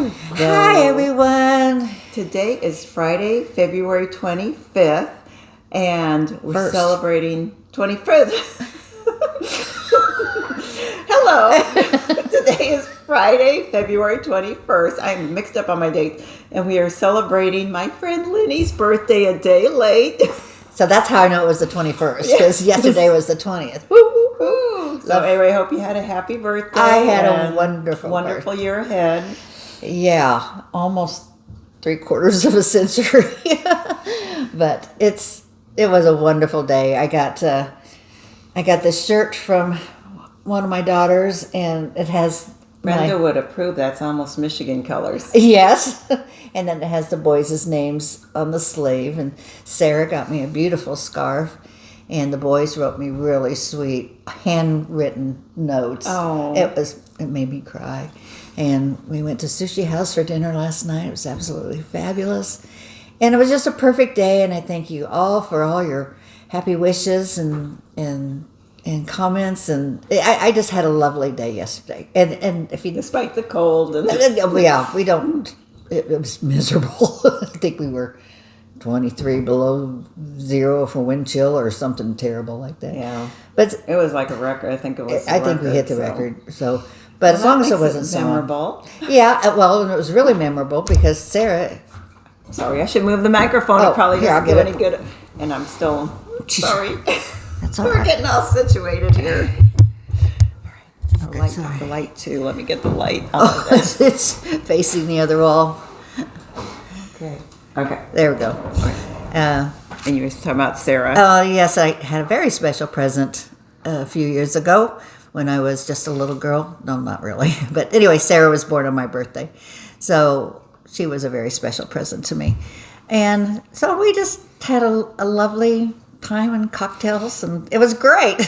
Hi, everyone. Today is Friday, February 25th, and we're celebrating 25th. Hello. Today is Friday, February 21st. I'm mixed up on my dates, and we are celebrating my friend Lenny's birthday a day late. So that's how I know it was the 21st, because yesterday was the 20th. Woo, woo, woo. So anyway, I hope you had a happy birthday. I had a wonderful year ahead. Yeah, almost 3/4 of a century. But it was a wonderful day. I got this shirt from one of my daughters, and it has Brenda would approve. That's almost Michigan colors. Yes. And then it has the boys' names on the sleeve. And Sarah got me a beautiful scarf. And the boys wrote me really sweet handwritten notes. Oh. It made me cry. And we went to Sushi House for dinner last night. It was absolutely fabulous. And it was just a perfect day. And I thank you all for all your happy wishes and comments, and I just had a lovely day yesterday. And if you, despite the cold, and yeah, we don't. It was miserable. I think we were 23 below zero for wind chill or something terrible like that. Yeah, but it was like a record. I think it was. I think we hit the record. So, but as long as it wasn't memorable. Yeah, well, and it was really memorable because Sarah. Sorry, I should move the microphone. It probably doesn't do any good, and I'm still sorry. That's all We're right. getting all situated here. All right. Okay, the light too. Let me get the light. Oh, it's facing the other wall. Okay. There we go. And you were talking about Sarah. Yes, I had a very special present a few years ago when I was just a little girl. No, not really. But anyway, Sarah was born on my birthday. So she was a very special present to me. And so we just had a lovely time and cocktails, and it was great.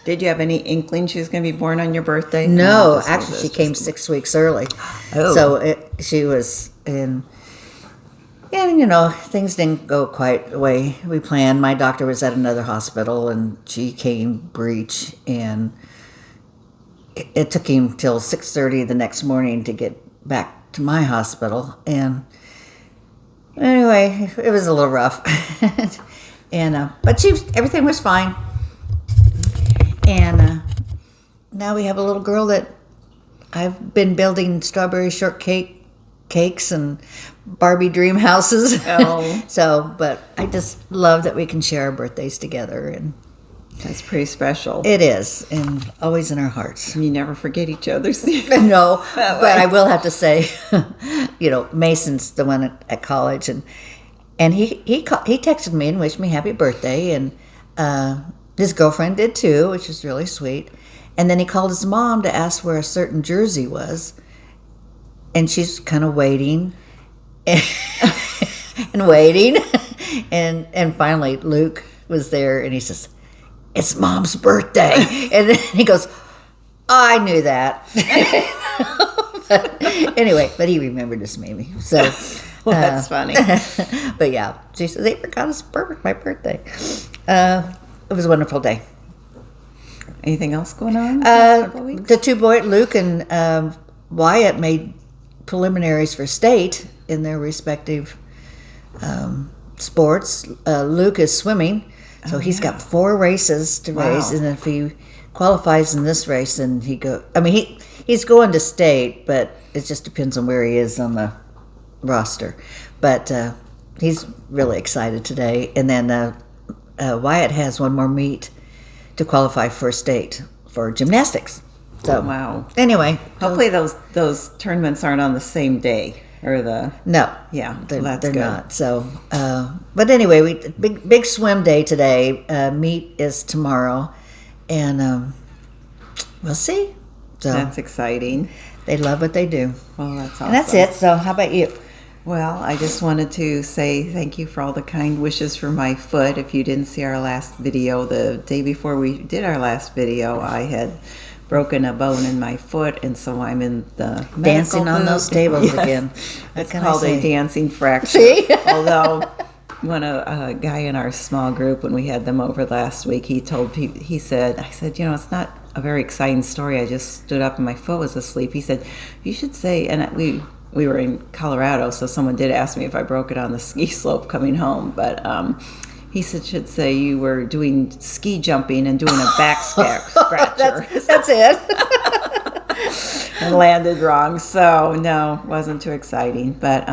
Did you have any inkling she was going to be born on your birthday? No, actually, she came 6 weeks early. Oh. So she was in... And, things didn't go quite the way we planned. My doctor was at another hospital, and she came breech, and it took him till 6:30 the next morning to get back to my hospital. And anyway, it was a little rough. And but everything was fine. And now we have a little girl that I've been building strawberry shortcake cakes and Barbie dream houses. Oh. So, but I just love that we can share our birthdays together, and that's pretty special. It is, and always in our hearts. You never forget each other's. No, but I will have to say, Mason's the one at college, and he texted me and wished me happy birthday, and his girlfriend did too, which was really sweet. And then he called his mom to ask where a certain jersey was, and she's kind of waiting and waiting, and finally Luke was there, and he says, "It's Mom's birthday," and then he goes, "I knew that." but he remembered this maybe. So well, that's funny. But yeah, she said they forgot my birthday. It was a wonderful day. Anything else going on? The two boys, Luke and Wyatt, made preliminaries for state in their respective sports. Luke is swimming, so he's got 4 races to race, and if he qualifies in this race, then he's going to state, but it just depends on where he is on the roster. But he's really excited today. And then Wyatt has one more meet to qualify for state for gymnastics. So wow. Anyway, hopefully those tournaments aren't on the same day, or no, yeah, they're good. not. So, but anyway, big swim day today. Meet is tomorrow, and we'll see. So that's exciting. They love what they do. Well, that's awesome. And that's it. So how about you? Well, I just wanted to say thank you for all the kind wishes for my foot. If you didn't see our last video, the day before we did our last video, I had broken a bone in my foot, and so I'm in the dancing on those tables yes. again. It's called a dancing fracture. See? Although when a guy in our small group, when we had them over last week, he said, it's not a very exciting story. I just stood up and my foot was asleep. He said, you should say, and we were in Colorado, so someone did ask me if I broke it on the ski slope coming home, but he should say you were doing ski jumping and doing a back scratcher. That's it. And landed wrong, so no, wasn't too exciting. But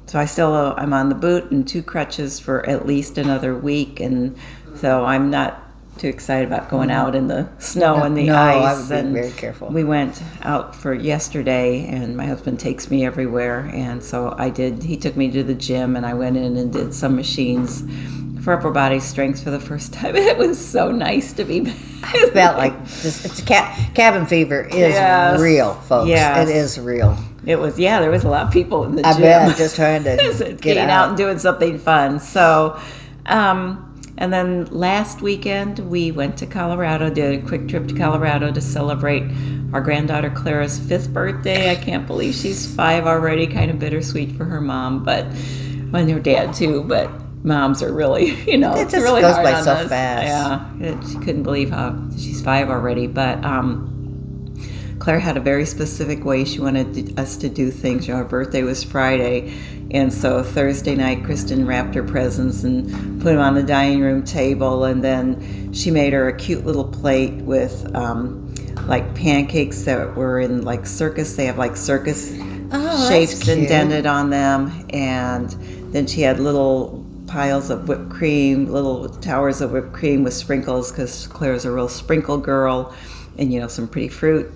so I'm on the boot and 2 crutches for at least another week, and so I'm not too excited about going out in the snow and the ice. I would be very careful. We went out for yesterday, and my husband takes me everywhere, and so I did. He took me to the gym, and I went in and did some machines for upper body strength for the first time. It was so nice to be back. I felt like it's cabin fever is real, folks. Yes. It is real. It was, there was a lot of people in the gym. I bet, just trying to get out and doing something fun. So, and then last weekend we went to Colorado, did a quick trip to Colorado to celebrate our granddaughter Clara's 5th birthday. I can't believe she's 5 already, kind of bittersweet for her mom, and her dad too, but moms are really, it's really goes hard by on so us. fast. Yeah, she couldn't believe how she's 5 already, but Claire had a very specific way she wanted us to do things. Her birthday was Friday, and so Thursday night, Kristen wrapped her presents and put them on the dining room table, and then she made her a cute little plate with like pancakes that were in like circus. They have like circus shapes indented on them, and then she had little piles of whipped cream, little towers of whipped cream with sprinkles, because Claire's a real sprinkle girl, and some pretty fruit.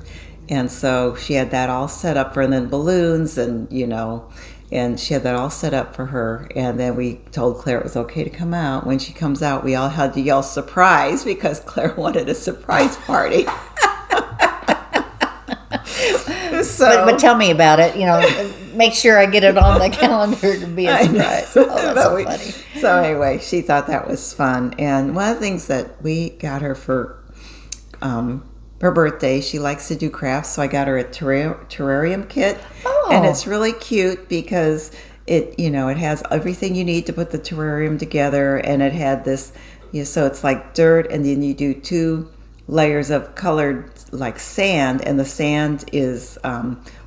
And so she had that all set up for her, and then balloons, and she had that all set up for her. And then we told Claire it was okay to come out. When she comes out, we all had to yell surprise, because Claire wanted a surprise party. But tell me about it. Make sure I get it on the calendar to be a surprise. Oh, that's so funny. So anyway, she thought that was fun. And one of the things that we got her for her birthday, she likes to do crafts, so I got her a terrarium kit. Oh. And it's really cute because it has everything you need to put the terrarium together, and it had this, so it's like dirt, and then you do 2 layers of colored like sand, and the sand is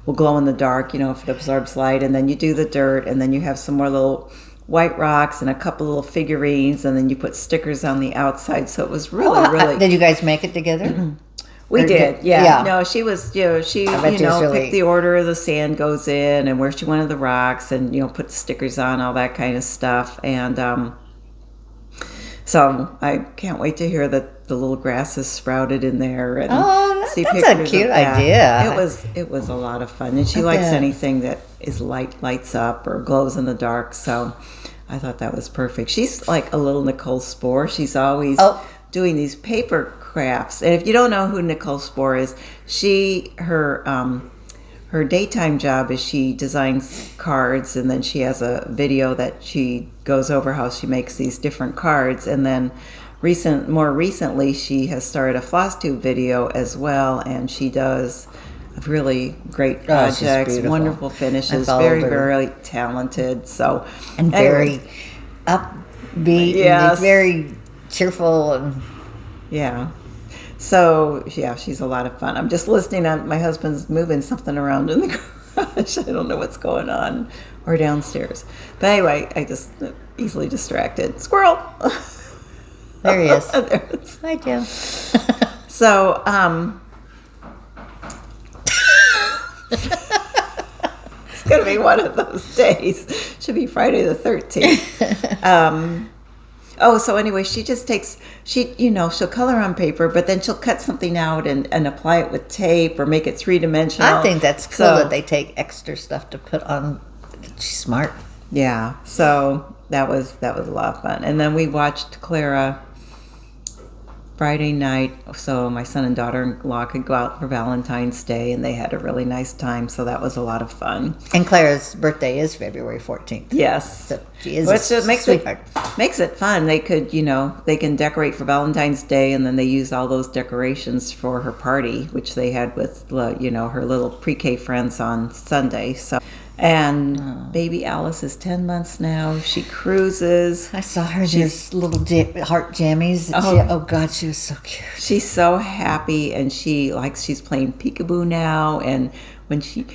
will glow in the dark, if it absorbs light, and then you do the dirt, and then you have some more little white rocks and a couple little figurines, and then you put stickers on the outside. So it was really Did you guys make it together? We did, yeah. No, she was, she picked the order the sand goes in and where she wanted the rocks, and put the stickers on, all that kind of stuff. And so I can't wait to hear that the little grasses sprouted in there, and see that's pictures a cute of that. idea. It was a lot of fun, and she likes anything that is lights up or glows in the dark. So I thought that was perfect. She's like a little Nicole Spohr. She's always doing these paper crafts. And if you don't know who Nicole Spohr is, her daytime job is she designs cards, and then she has a video that she goes over how she makes these different cards. And then more recently, she has started a Flosstube video as well, and she does really great projects, wonderful finishes, very talented. So and very upbeat, and very cheerful, and So she's a lot of fun. I'm just listening on my husband's moving something around in the garage. I don't know what's going on, or downstairs. But anyway, I just easily distracted. Squirrel. There he is. Hi, Joe. So, it's going to be one of those days. Should be Friday the 13th. So anyway, she just takes, she'll color on paper, but then she'll cut something out and apply it with tape or make it 3-dimensional. I think that's cool that they take extra stuff to put on. She's smart. Yeah. So that was a lot of fun. And then we watched Clara Friday night, so my son and daughter-in-law could go out for Valentine's Day, and they had a really nice time, so that was a lot of fun. And Clara's birthday is February 14th. Yes. So she is a sweetheart. Makes it fun. They could, they can decorate for Valentine's Day, and then they use all those decorations for her party, which they had with, her little pre-K friends on Sunday, so... And baby Alice is 10 months now. She cruises. I saw her just little heart jammies. Oh God, she was so cute. She's so happy, and she's playing peekaboo now. And when she,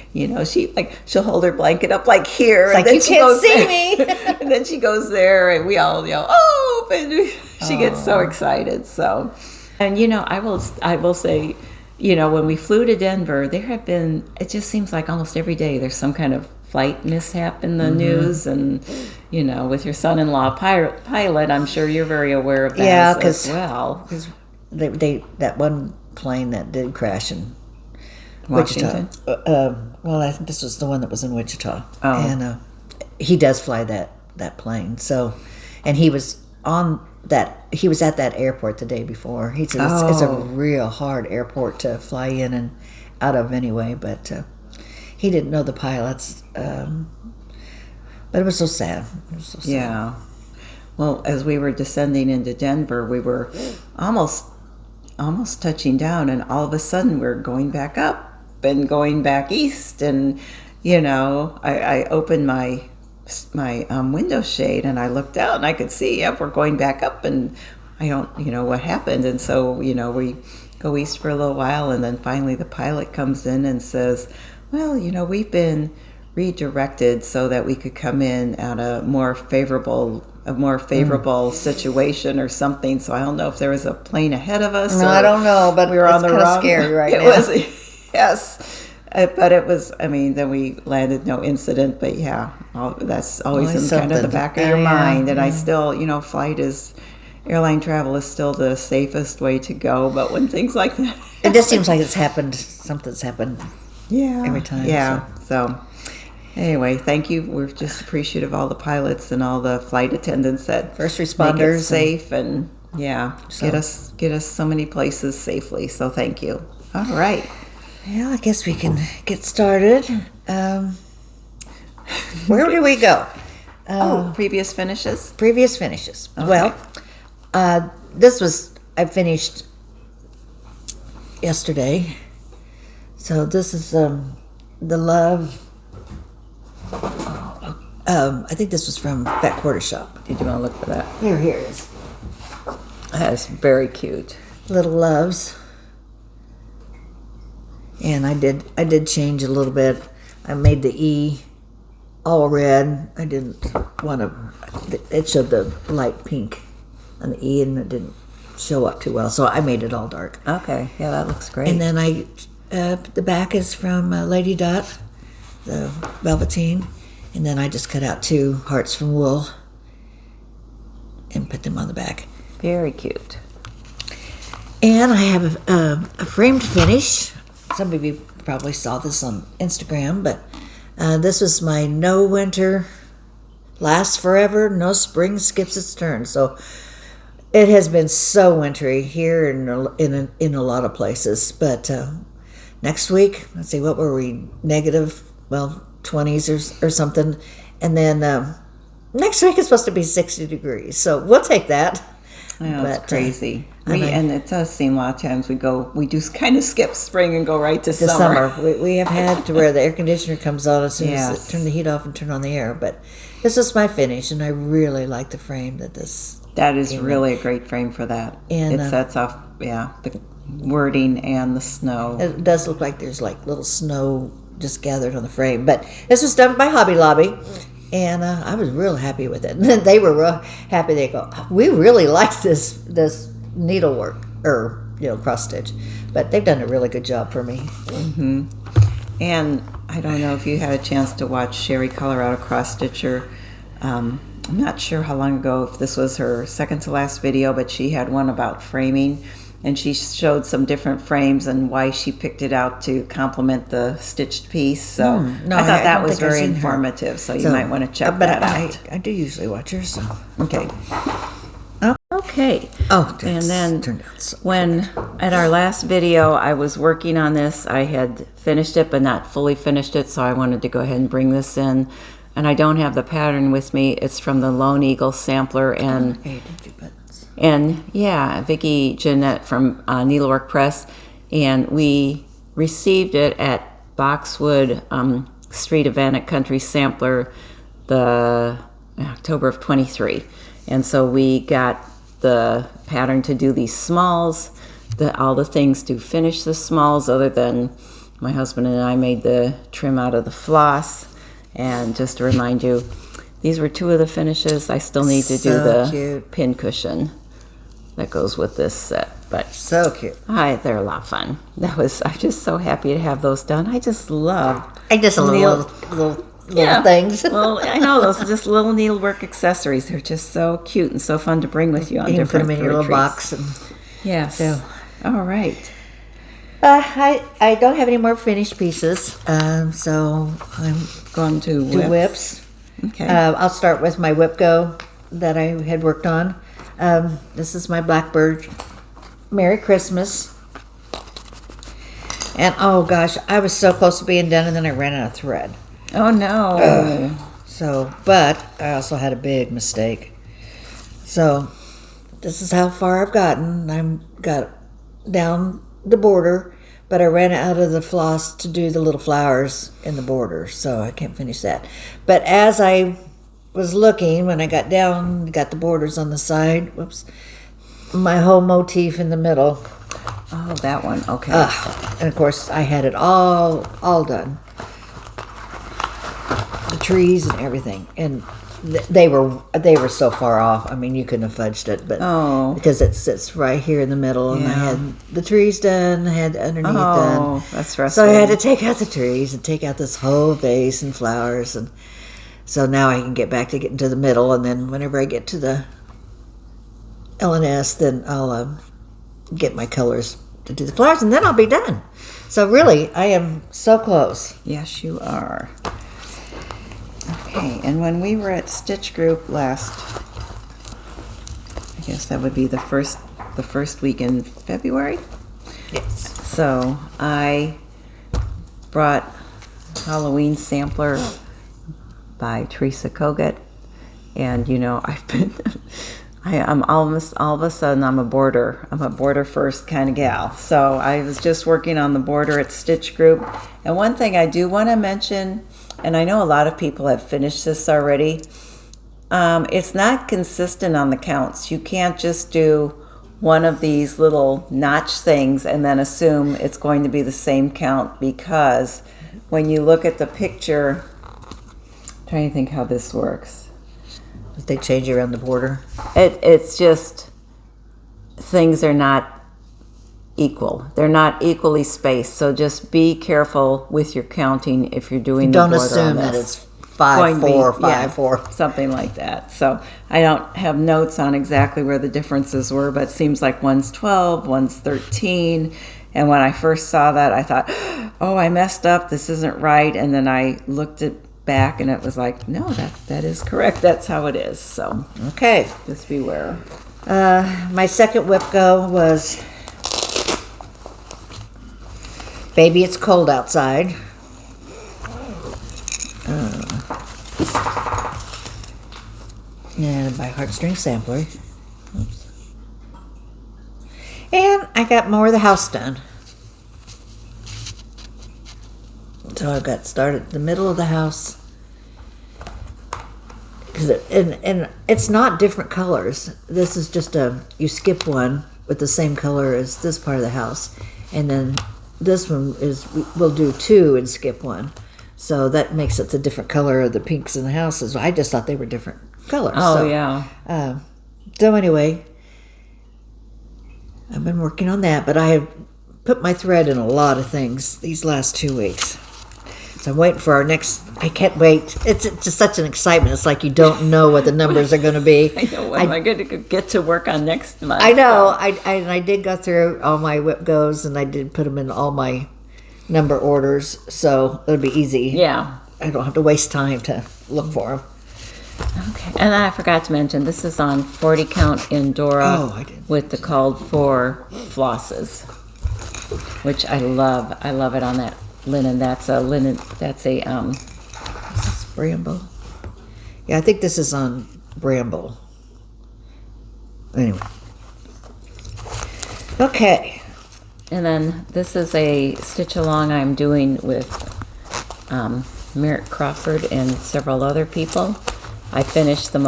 she'll hold her blanket up like here. It's and like, then you she can't goes see there. me. And then she goes there and we all yell, oh, and she gets so excited. So, and I will say, when we flew to Denver, there have been, it just seems like almost every day there's some kind of flight mishap in the news. And, with your son-in-law pilot, I'm sure you're very aware of that as well. Because they that one plane that did crash in Washington? Wichita. Well, I think this was the one that was in Wichita. Oh. And he does fly that plane. So, and he was at that airport the day before. He said it's a real hard airport to fly in and out of anyway, but he didn't know the pilots. But it was so sad. Yeah. Well, as we were descending into Denver, we were almost touching down, and all of a sudden we're going back up and going back east. And I opened my window shade and I looked out and I could see, yep, we're going back up, and I don't what happened. And so we go east for a little while, and then finally the pilot comes in and says, well, we've been redirected so that we could come in at a more favorable situation or something. So I don't know if there was a plane ahead of us. No, I don't know, but we were on the wrong. Scary right now. It was, yes. But it was, then we landed, no incident, but yeah, that's always in kind of the back of your mind. And I still, airline travel is still the safest way to go. But when things like that it just seems like something's happened every time. Yeah, so anyway, thank you. We're just appreciative of all the pilots and all the flight attendants that first responders make it safe and get us so many places safely. So thank you. All right. Well, I guess we can get started. Where do we go? Previous finishes. Previous finishes. Okay. Well, I finished yesterday. So this is the Love. I think this was from Fat Quarter Shop. Did you want to look for that? Here it is. That's very cute. Little Loves. And I did change a little bit. I made the E all red. I didn't want to. It showed the light pink on the E, and it didn't show up too well. So I made it all dark. Okay, yeah, that looks great. And then the back is from Lady Dot, the velveteen, and then I just cut out 2 hearts from wool and put them on the back. Very cute. And I have a framed finish. Some of you probably saw this on Instagram, but this was my No Winter Lasts Forever, No Spring Skips Its Turn. So it has been so wintry here in a lot of places. But next week, let's see, what were we? Negative, 20s or something. And then next week is supposed to be 60 degrees. So we'll take that. Yeah, it's crazy. And it does seem a lot of times we do kind of skip spring and go right to summer. We have had to where the air conditioner comes on as soon as I turn the heat off and turn on the air. But this is my finish, and I really like the frame that this. That is really a great frame for that. And it sets off, the wording and the snow. It does look like there's like little snow just gathered on the frame. But this was done by Hobby Lobby. And I was real happy with it. And they were real happy. They go, we really like this needlework or cross stitch, but they've done a really good job for me. Mm-hmm. And I don't know if you had a chance to watch Sherry Colorado Cross Stitcher. I'm not sure how long ago, if this was her second to last video, but she had one about framing. And she showed some different frames and why she picked it out to complement the stitched piece. So I thought that was very informative. So you might want to check that out. I do usually watch her. So okay. Okay. Oh, and then turned out so when at our last video I was working on this, I had finished it but not fully finished it. So I wanted to go ahead and bring this in. And I don't have the pattern with me. It's from the Lone Eagle Sampler and. And Vicki Jeanette from Needlework Press, and we received it at Boxwood Street event at Country Sampler the October of 23. And so we got the pattern to do these smalls, all the things to finish the smalls other than my husband and I made the trim out of the floss. And just to remind you, these were 2 of the finishes. I still need to do the cute pin cushion that goes with this set. But so cute. they're a lot of fun. I'm just so happy to have those done. I just love little things. Well, I know those are just little needlework accessories. They're just so cute and so fun to bring with you on You can put different them in your little box. Yes. So. All right. I don't have any more finished pieces, so I'm Going to do whips. Okay. I'll start with my whip go that I had worked on. This is my Blackbird Merry Christmas. And oh gosh, I was so close to being done, and then I ran out of thread. Oh no. But I also had a big mistake. So this is how far I've gotten. I'm got down the border, but I ran out of the floss to do the little flowers in the border, so I can't finish that. But as I was looking, when I got down, got the borders on the side, my whole motif in the middle. Oh, that one. Okay. And of course, I had it all done. The trees and everything, and they were so far off. I mean, you couldn't have fudged it, but because it sits right here in the middle, and I had the trees done, I had underneath done. Oh, that's frustrating. So I had to take out the trees and take out this whole vase and flowers, and so now I can get back to getting to the middle, and then whenever I get to the L&S, then I'll get my colors to do the flowers, and then I'll be done. So really, I am so close. Yes, you are. Okay, and when we were at Stitch Group last, I guess that would be the first week in February. Yes. So I brought Halloween Sampler by Teresa Kogut, and I'm almost all of a sudden I'm a border first kind of gal. So I was just working on the border at Stitch Group, and one thing I do want to mention, and I know a lot of people have finished this already, it's not consistent on the counts. You can't just do one of these little notch things and then assume it's going to be the same count, because when you look at the picture, I'm trying to think how this works. If they change around the border, It's just things are not equal. They're not equally spaced. So just be careful with your counting if you're doing the border. Don't assume that it's 5, 4, 5, 4. Something like that. So I don't have notes on exactly where the differences were, but it seems like one's 12, one's 13. And when I first saw that, I thought, oh, I messed up. This isn't right. And then I looked it back, and it was like, no, that is correct. That's how it is. So Okay. just beware. My second whip go was Baby It's Cold Outside. And by Heartstring Sampler. Oops. And I got more of the house done. So I got started in the middle of the house. And it's not different colors. This is just you skip one with the same color as this part of the house. And then this one we'll do 2 and skip 1. So that makes it the different color of the pinks in the houses. I just thought they were different colors. Oh, so, yeah. So anyway, I've been working on that, but I have put my thread in a lot of things these last 2 weeks. So I'm waiting for our next. I can't wait. It's just such an excitement. It's like you don't know what the numbers are going to be. I know. When am I going to get to work on next month? I know. I did go through all my whip goes, and I did put them in all my number orders, so it'll be easy. Yeah. I don't have to waste time to look for them. Okay. And I forgot to mention, this is on 40 count Indora I didn't. with the called for flosses, which I love. I love it on that linen. That's a linen. That's a Is this Bramble? Yeah, I think this is on Bramble. Anyway. Okay. And then this is a stitch along I'm doing with Merritt Crawford and several other people. I finished the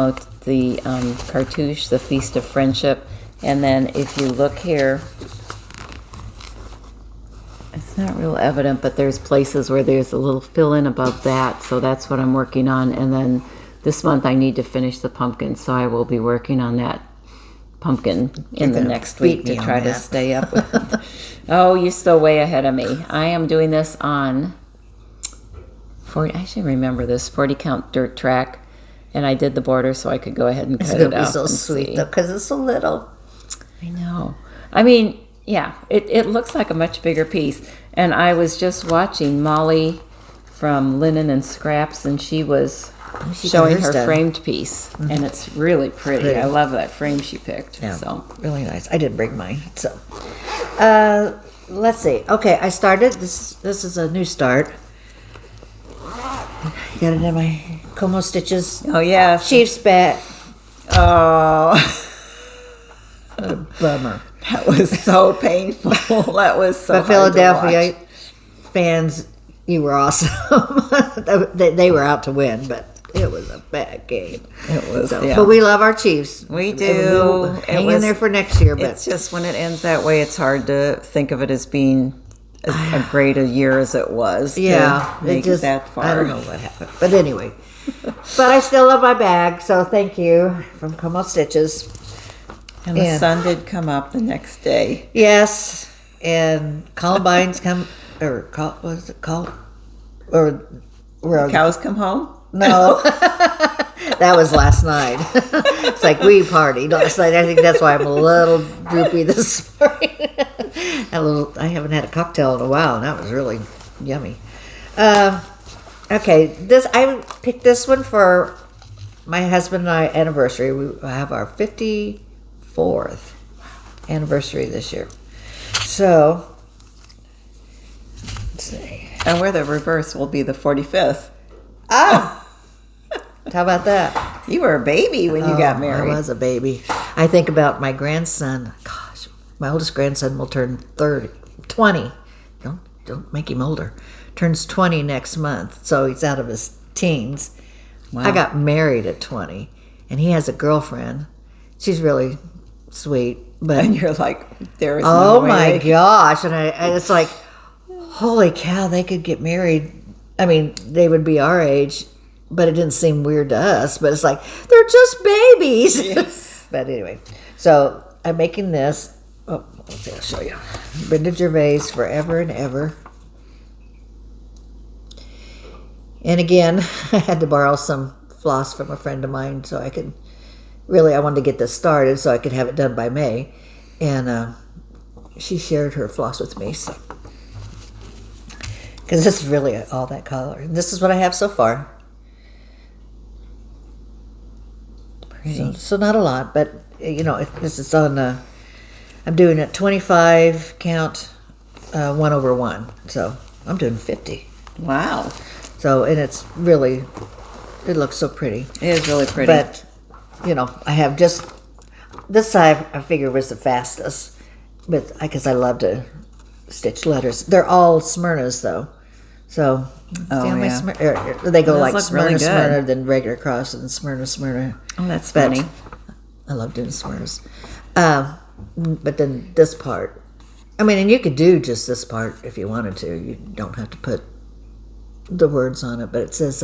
cartouche, the Feast of Friendship, and then if you look here, let's It's not real evident, but there's places where there's a little fill-in above that, so that's what I'm working on. And then this month I need to finish the pumpkin, so I will be working on that pumpkin in the next week to try to stay up with it. Oh, you're still way ahead of me. I am doing this on 40, I should remember this, 40 count dirt track, and I did the border so I could go ahead and cut it out. It's going to be so sweet, though, because it's so little. I know. I mean, yeah, it looks like a much bigger piece. And I was just watching Molly from Linen and Scraps, and she was showing her framed piece, and it's really pretty. I love that frame she picked. Yeah, so really nice. I didn't bring mine, so let's see. Okay, I started. This is a new start. Got it in my Como stitches. Oh yeah, Chief's back. Oh, what a bummer. That was so painful. That was so. But Philadelphia fans, you were awesome. they were out to win, but it was a bad game. It was, But we love our Chiefs. We do. Hang in there for next year. But it's just when it ends that way, it's hard to think of it as being as great a year as it was. Yeah, to make it that far. I don't know what happened, but anyway. But I still love my bag, so thank you from Como Stitches. And the sun did come up the next day. Yes, and Columbine's come, or what is it called? Or cows come home? No, that was last night. It's like we partied last night. I think that's why I'm a little droopy this morning. I haven't had a cocktail in a while, and that was really yummy. Okay, I picked this one for my husband and I anniversary. We have our 54th anniversary this year. So, let's see. And where the reverse will be the 45th. Ah! How about that? You were a baby when you got married. I was a baby. I think about my grandson. Gosh, my oldest grandson will turn 20. Don't make him older. Turns 20 next month, so he's out of his teens. Wow. I got married at 20, and he has a girlfriend. She's really sweet, but and you're like, there is no way. Oh my gosh! And it's like, holy cow, they could get married. I mean, they would be our age, but it didn't seem weird to us. But it's like, they're just babies. Yes. But anyway, so I'm making this. Oh, let's see, I'll show you. Brenda Gervais, Forever and Ever. And again, I had to borrow some floss from a friend of mine so I could, I wanted to get this started so I could have it done by May. And she shared her floss with me, so. Because this is really all that color. This is what I have so far. Pretty. So not a lot, but this is on. I'm doing a 25 count, 1/1. So I'm doing 50. Wow. So and it's really, it looks so pretty. It is really pretty. But I have just this side. I figure was the fastest, but because I love to stitch letters. They're all Smyrnas though, so they go like Smyrna, really Smyrna, then regular cross, and Smyrna, Smyrna. Oh, that's funny. I love doing Smyrnas. But then this part, and you could do just this part if you wanted to. You don't have to put the words on it, but it says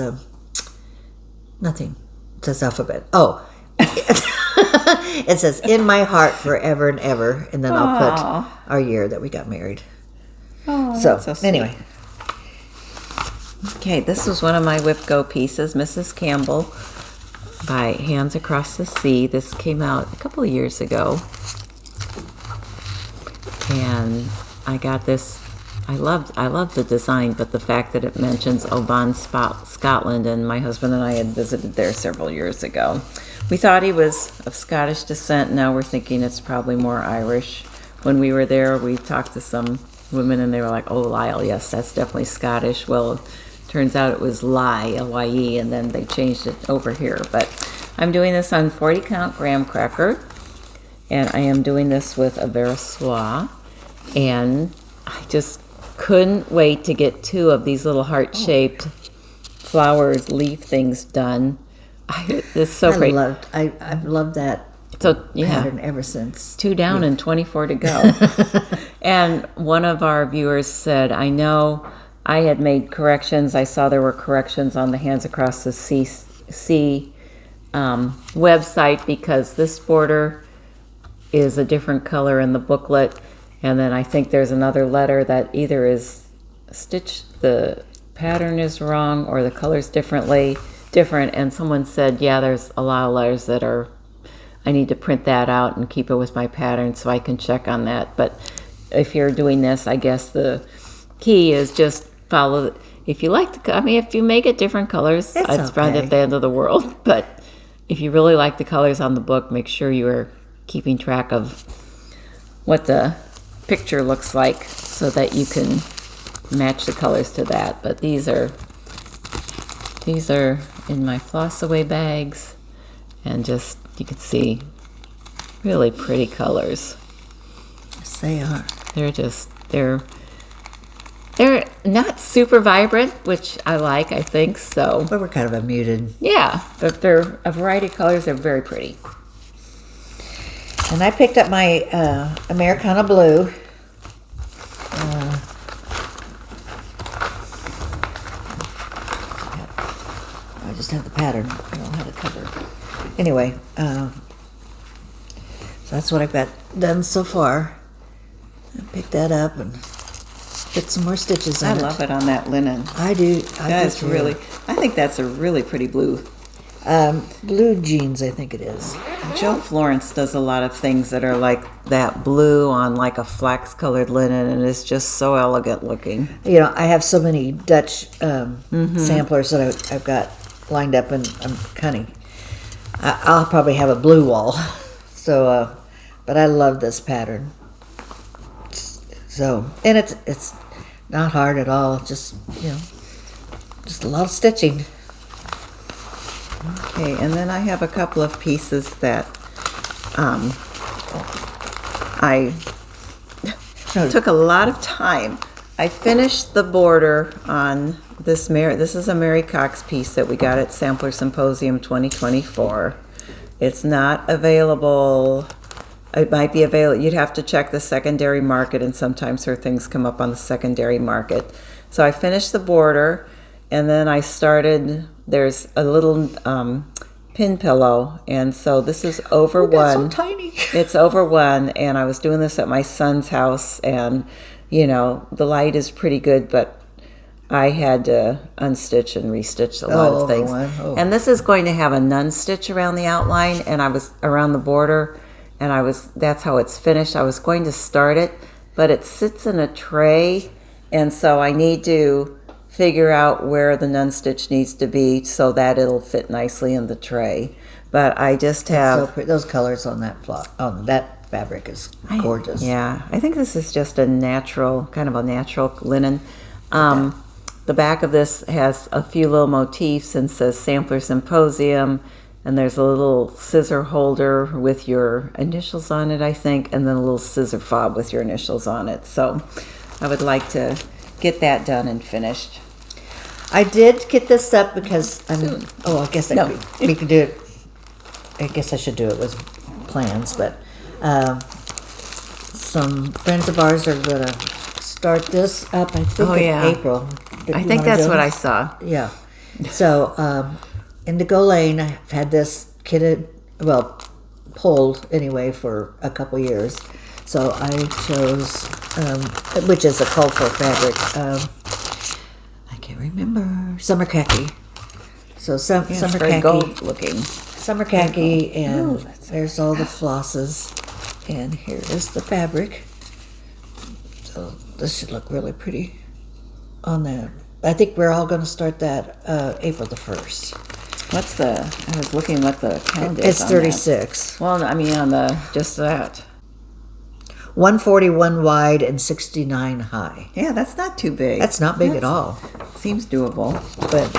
nothing. It says alphabet. Oh. It says, in my heart forever and ever, and then I'll put our year that we got married. Oh, so sweet. Anyway. Okay, this was one of my Whip Go pieces, Mrs. Campbell by Hands Across the Sea. This came out a couple of years ago. And I got this. I love the design, but the fact that it mentions Oban, Scotland, and my husband and I had visited there several years ago. We thought he was of Scottish descent. Now we're thinking it's probably more Irish. When we were there, we talked to some women, and they were like, oh, Lyle, yes, that's definitely Scottish. Well, turns out it was Lye, L-Y-E, and then they changed it over here. But I'm doing this on 40 count graham cracker, and I am doing this with a Versoix, and I just couldn't wait to get 2 of these little heart-shaped flowers, leaf things done. This is so great. I love that So, yeah. pattern ever since. 2 down and 24 to go. And one of our viewers said, I know I had made corrections. I saw there were corrections on the Hands Across the Sea website, because this border is a different color in the booklet. And then I think there's another letter that either is stitched, the pattern is wrong, or the color's different. And someone said, yeah, there's a lot of letters that are, I need to print that out and keep it with my pattern so I can check on that. But if you're doing this, I guess the key is just follow. If you like if you make it different colors, it's not at the end of the world. But if you really like the colors on the book, make sure you are keeping track of what the picture looks like so that you can match the colors to that. But these are in my floss away bags, and just, you can see really pretty colors. Yes, they are. They're not super vibrant, which I like, I think, so. But we're kind of a muted. Yeah, but they're a variety of colors. They're very pretty. And I picked up my Americana Blue. I just have the pattern. I don't have the cover. Anyway, so that's what I've got done so far. I picked that up and put some more stitches on it. I love it on that linen. I do. I think that's a really pretty blue. Blue jeans, I think it is. Joe Florence does a lot of things that are like that blue on like a flax colored linen, and it's just so elegant looking. You know, I have so many Dutch samplers that I've got lined up, and I'm I'll probably have a blue wall. So, but I love this pattern. So, and it's not hard at all. Just, just a lot of stitching. Okay, and then I have a couple of pieces that I took a lot of time. I finished the border on this. This is a Mary Cox piece that we got at Sampler Symposium 2024. It's not available. It might be available. You'd have to check the secondary market, and sometimes her things come up on the secondary market. So I finished the border, and then I started. There's a little pin pillow, and so this is over one. So tiny. It's over one, and I was doing this at my son's house, and the light is pretty good, but I had to unstitch and restitch a lot of things. Oh. And this is going to have a nun stitch around the outline, and I was around the border, and that's how it's finished. I was going to start it, but it sits in a tray, and so I need to figure out where the nun stitch needs to be so that it'll fit nicely in the tray. But I just have so pretty. Those colors on that that fabric is gorgeous. I think this is just a natural linen. The back of this has a few little motifs and says Sampler Symposium, and there's a little scissor holder with your initials on it, I think, and then a little scissor fob with your initials on it. So I would like to get that done and finished. I did get this up because I guess we could do it. I guess I should do it with plans, but some friends of ours are going to start this up, I think, in April. I think that's what I saw. Yeah. So, Indigo Lane, I've had this pulled anyway for a couple years. So I chose, which is a colorful fabric. I can't remember. Summer khaki. So summer khaki. Gold looking. Summer khaki, and there's all the flosses. And here is the fabric. So this should look really pretty on that. I think we're all going to start that April the 1st. I was looking what the count is. It's on 36. That. Well, I mean on just that. 141 wide and 69 high. Yeah, that's not too big. That's not big at all. Seems doable. But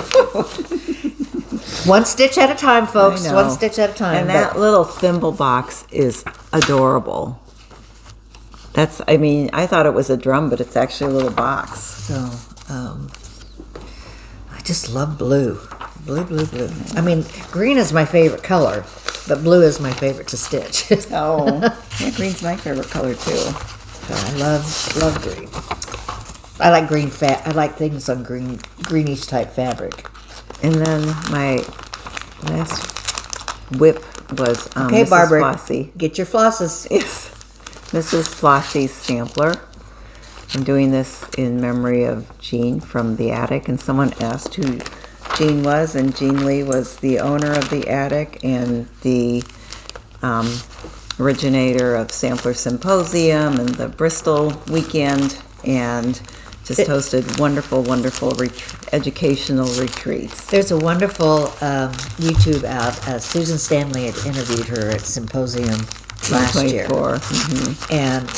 one stitch at a time, folks. One stitch at a time. And that little thimble box is adorable. I thought it was a drum, but it's actually a little box. So, I just love blue. Blue. I mean, green is my favorite color. But blue is my favorite to stitch. Oh, yeah, green's my favorite color too. I love green. I like green I like things on greenish type fabric. And then my last whip was Okay, Mrs. Barbara, Flossie. get your flosses. Yes, Mrs. Flossie's sampler. I'm doing this in memory of Jean from the attic, and someone asked who Jean was, and Jean Lee was the owner of the attic and the originator of Sampler Symposium and the Bristol weekend, and just hosted wonderful educational retreats. There's a wonderful YouTube out. Susan Stanley had interviewed her at Symposium last year. Mm-hmm. And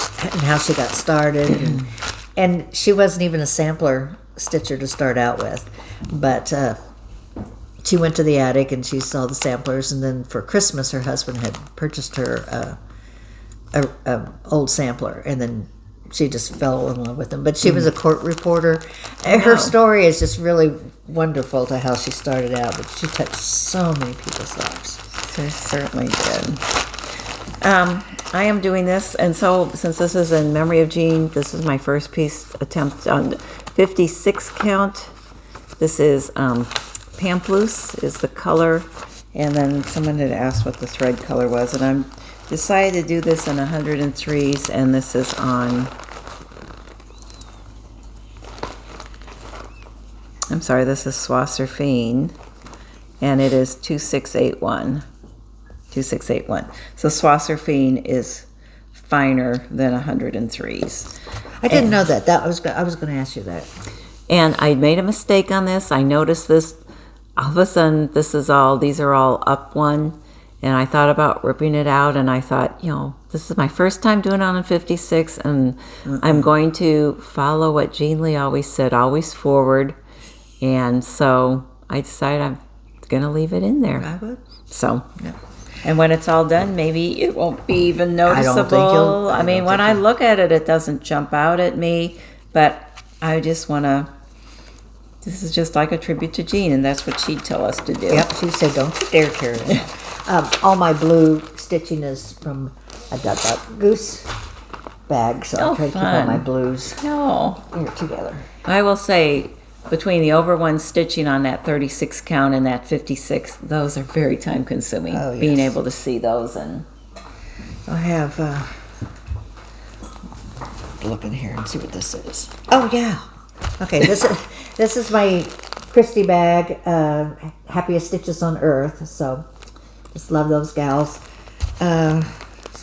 how she got started. And she wasn't even a sampler stitcher to start out with. But she went to the attic and she saw the samplers. And then for Christmas, her husband had purchased her a old sampler. And then she just fell in love with them. But she was a court reporter. And her story is just really wonderful to how she started out. But she touched so many people's lives. She certainly did. I am doing this, and so since this is in memory of Jean, this is my first piece attempt on 56 count. This is Pamplus is the color, and then someone had asked what the thread color was, and I'm decided to do this in 103s, and this is on, I'm sorry, this is Swasserfein, and it is 2681. 2681. So Swasserfein is finer than 103s. I didn't know that. I was going to ask you that. And I made a mistake on this. I noticed this. All of a sudden, these are all up one. And I thought about ripping it out. And I thought, this is my first time doing it on a 56. And I'm going to follow what Jean Lee always said, always forward. And so I decided I'm going to leave it in there. I would. So, yeah. And when it's all done, maybe it won't be even noticeable. I mean, when I look at it, it doesn't jump out at me. But I just want to, this is just like a tribute to Jean, and that's what she'd tell us to do. Yep, she'd say, don't you dare carry it. All my blue stitching is from a goose bag, so I try to keep all my blues here together. I will say, between the over one stitching on that 36 count and that 56, those are very time consuming. Oh, yes. Being able to see those. And I have look in here and see what this is. Oh yeah. Okay, this is my Christy bag, Happiest Stitches on Earth. So just love those gals. So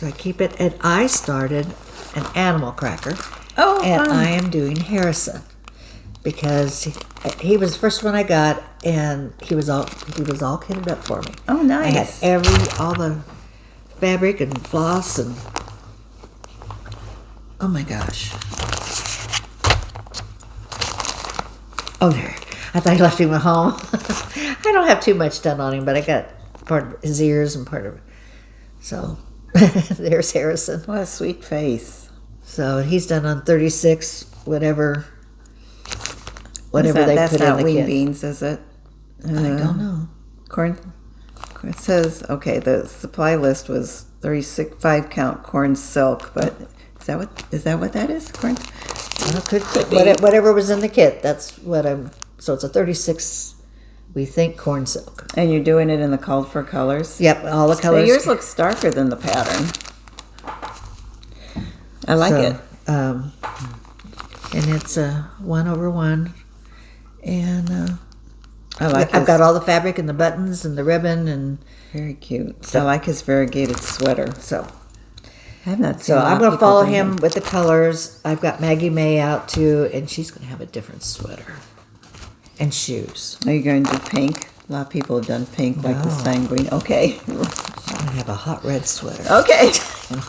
I keep it, and I started an animal cracker. Oh, and fun. I am doing Harrison. Because he was the first one I got, and he was all kitted up for me. Oh, nice! I had all the fabric and floss and oh my gosh! Oh, there! I thought I left him at home. I don't have too much done on him, but I got part of his ears and part of it. So there's Harrison. What a sweet face! So he's done on 36, whatever they put in the kit. That's not wing beans, is it? I don't know. Corn. It says, okay, the supply list was 5 count corn silk, but is that what that is? Corn? Well, could be. Whatever was in the kit, that's what so it's a 36, we think, corn silk. And you're doing it in the called for colors? Yep, all the colors. So yours looks darker than the pattern. I like it. And it's a 1/1. And I've got all the fabric and the buttons and the ribbon and very cute. So I like his variegated sweater. So I'm not. So I'm going to follow him with the colors. I've got Maggie May out too, and she's going to have a different sweater and shoes. Are you going to do pink? A lot of people have done pink, like the sanguine. Okay. I'm going to have a hot red sweater. Okay. And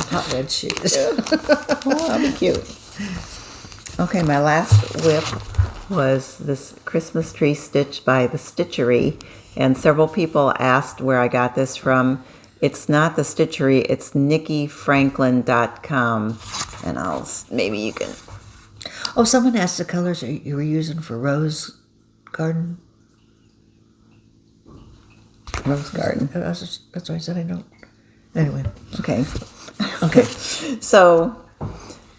hot red shoes. Oh, that'll be cute. Okay, my last whip was this Christmas tree stitch by the Stitchery, and several people asked where I got this from. It's not the Stitchery, it's NikkiFranklin.com, and maybe you can. Oh, someone asked the colors you were using for Rose Garden. Rose garden. That's why I said I don't. Anyway. Okay. Okay. So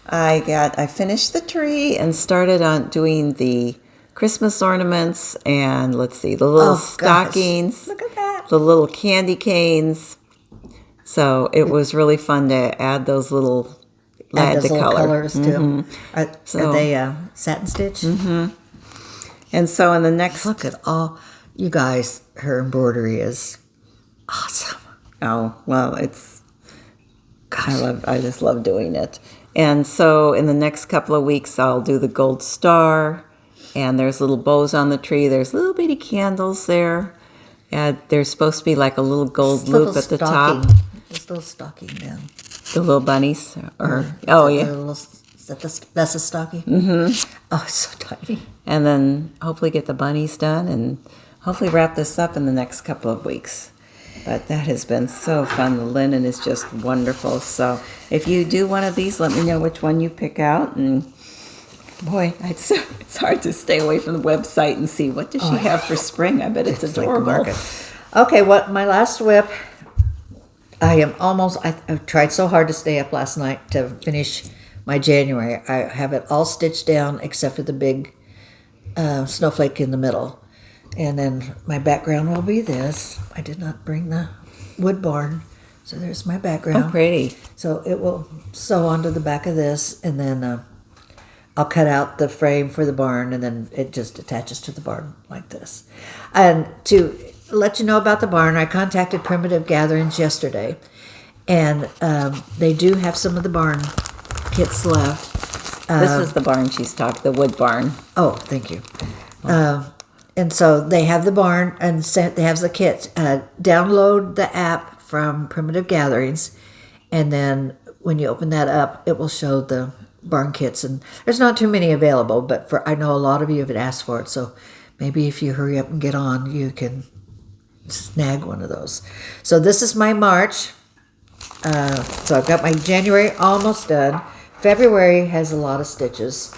I finished the tree and started on doing the Christmas ornaments and let's see, the little stockings. Look at that. The little candy canes. So it was really fun to add those little colors too. Mm-hmm. Are they satin stitch? Mm-hmm. And so in the next... Look at all, you guys, her embroidery is awesome. Oh, well, it's... Gosh. I just love doing it. And so in the next couple of weeks, I'll do the gold star. And there's little bows on the tree. There's little bitty candles there. And there's supposed to be like a little gold loop at the top. This little stocking down. The little bunnies? That's a stocking? Mm-hmm. Oh, it's so tiny. And then hopefully get the bunnies done and hopefully wrap this up in the next couple of weeks. But that has been so fun. The linen is just wonderful. So if you do one of these, let me know which one you pick out. And boy, it's hard to stay away from the website and see what does she have for spring. I bet it's adorable. Like okay, my last whip, I've tried so hard to stay up last night to finish my January. I have it all stitched down except for the big snowflake in the middle. And then my background will be this. I did not bring the wood barn. So there's my background. Oh, pretty. So it will sew onto the back of this. And then I'll cut out the frame for the barn. And then it just attaches to the barn like this. And to let you know about the barn, I contacted Primitive Gatherings yesterday. And they do have some of the barn kits left. This is the barn she's talking, the wood barn. Oh, thank you. And so they have the barn and they have the kits. Download the app from Primitive Gatherings, and then when you open that up, it will show the barn kits. And there's not too many available, but I know a lot of you have asked for it. So maybe if you hurry up and get on, you can snag one of those. So this is my March. So I've got my January almost done. February has a lot of stitches.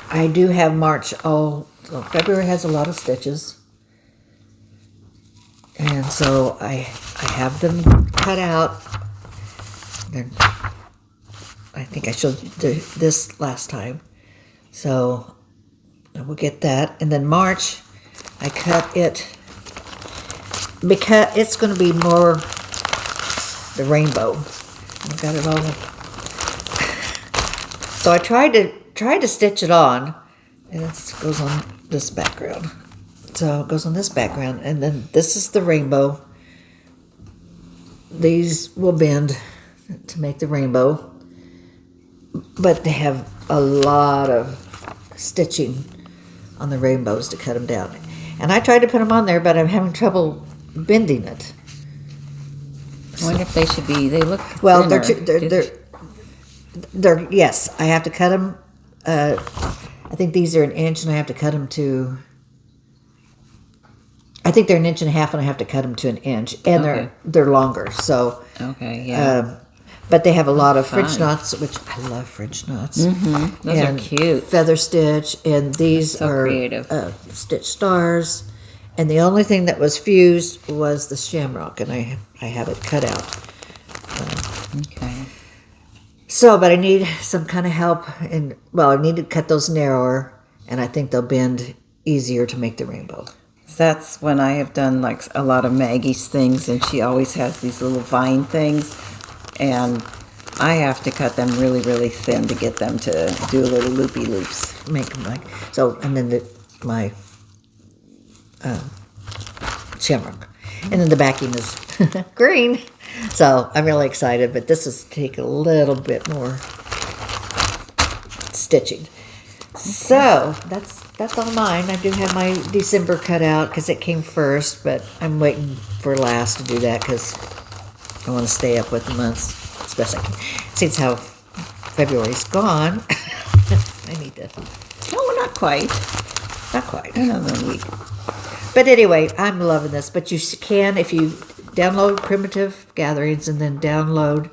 I do have March so February has a lot of stitches. And so I have them cut out. I think I showed this last time. So I will get that. And then March, I cut it because it's going to be more the rainbow. I've got it all. So I tried to stitch it on, and it goes on this background. So it goes on this background, and then this is the rainbow. These will bend to make the rainbow, but they have a lot of stitching on the rainbows to cut them down. And I tried to put them on there, but I'm having trouble bending it. I wonder if they should be. They look well. Thinner. They're yes. I have to cut them. I think these are 1 inch, and I have to cut them to. I think they're 1.5 inches, and I have to cut them to 1 inch, and they're longer. So okay, yeah. But they have a lot of French knots, which I love French knots. Mm-hmm. Those are cute. Feather stitch, and these are creative. Stitch stars. And the only thing that was fused was the shamrock, and I have it cut out. Okay. So, but I need some kind of help, I need to cut those narrower, and I think they'll bend easier to make the rainbow. That's when I have done like a lot of Maggie's things, and she always has these little vine things, and I have to cut them really, really thin to get them to do little loopy loops. Make them like so, and then my shamrock, and then the backing is green. So I'm really excited, but this is take a little bit more stitching. Okay. So that's all mine. I do have my December cut out because it came first, but I'm waiting for last to do that because I want to stay up with the months as best I can. Since how February's gone, I need to. No, not quite. Not quite. Another week. But anyway, I'm loving this. But you can, if you download Primitive Gatherings and then we download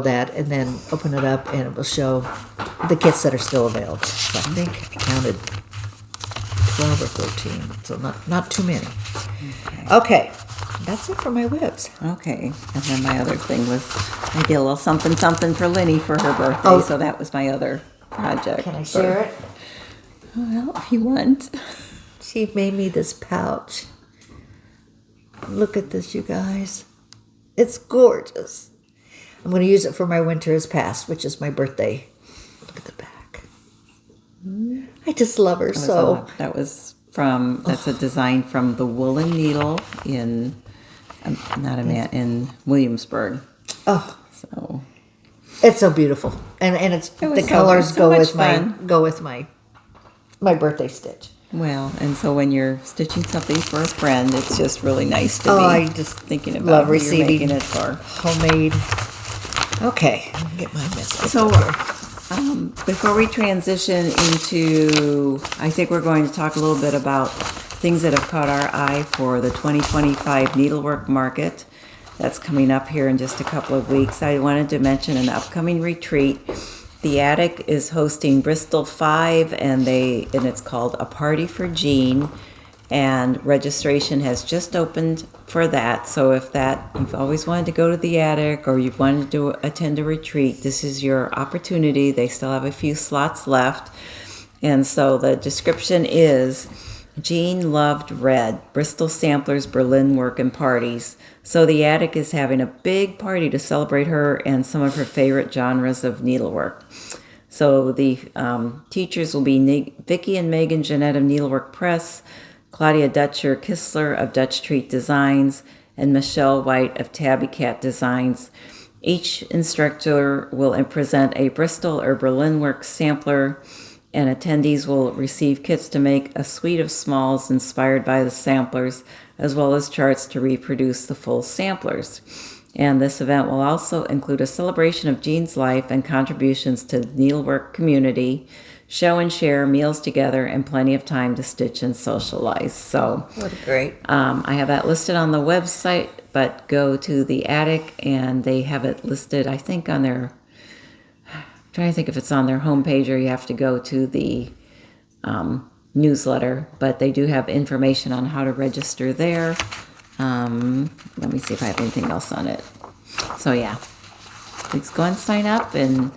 that and then open it up and it will show the kits that are still available. So I think I counted 12 or 13, so not too many. Okay, that's it for my whips. Okay, and then my other thing was I did a little something for Linny for her birthday, Oh. so that was my other project. Can I share it? Well, if you want. She made me this pouch. Look at this, you guys. It's gorgeous. I'm going to use it for my winter is past, which is my birthday. Look at the back. I just love her so. That's a design from the Woolen Needle in Williamsburg. Oh, So it's so beautiful, and it's the colors go with my birthday stitch. well, and so when you're stitching something for a friend, it's just really nice to be I just thinking about love who you're receiving making it for. homemade. Okay, let me get my message. So, here. before we transition into, I think we're going to talk a little bit about things that have caught our eye for the 2025 Needlework Market that's coming up here in just a couple of weeks. I wanted to mention an upcoming retreat. The Attic is hosting Bristol 5, and it's called A Party for Jean. And registration has just opened for that. So if you've always wanted to go to the Attic or you've wanted to attend a retreat, this is your opportunity. They still have a few slots left. And so the description is, Jean loved red, Bristol samplers, Berlin work and parties. So the Attic is having a big party to celebrate her and some of her favorite genres of needlework. So the teachers will be Vicki and Megan Jeanette of Needlework Press, Claudia Dutcher Kistler of Dutch Treat Designs, and Michelle White of Tabby Cat Designs. Each instructor will present a Bristol or Berlin work sampler, and attendees will receive kits to make a suite of smalls inspired by the samplers, as well as charts to reproduce the full samplers. And this event will also include a celebration of Jean's life and contributions to the needlework community, show and share, meals together, and plenty of time to stitch and socialize. So, What great. I have that listed on the website, but go to the Attic and they have it listed, I think, on their, I'm trying to think if it's on their homepage or you have to go to the newsletter, but they do have information on how to register there. Let me see if I have anything else on it. So yeah, please go and sign up, and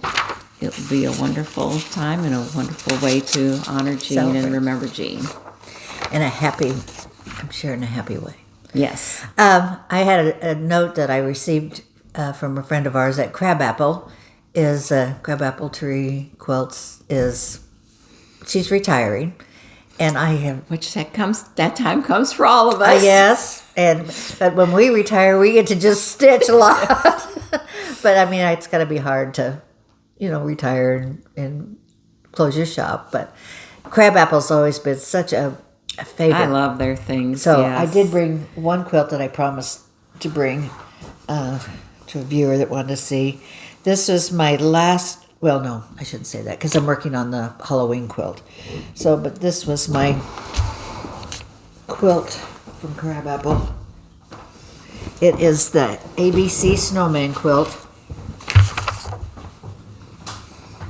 it will be a wonderful time and a wonderful way to honor Jean and remember Jean. I'm sure in a happy way. Yes. I had a note that I received from a friend of ours at Crabapple. Crabapple Tree Quilts she's retiring, and I have That time comes for all of us. yes, but when we retire, we get to just stitch a lot. But I mean, it's got to be hard to, retire and close your shop. But Crabapple's always been such a favorite. I love their things. So yes. I did bring one quilt that I promised to bring to a viewer that wanted to see. This was my last. Well, no, I shouldn't say that because I'm working on the Halloween quilt. But this was my quilt from Crabapple. It is the ABC Snowman quilt.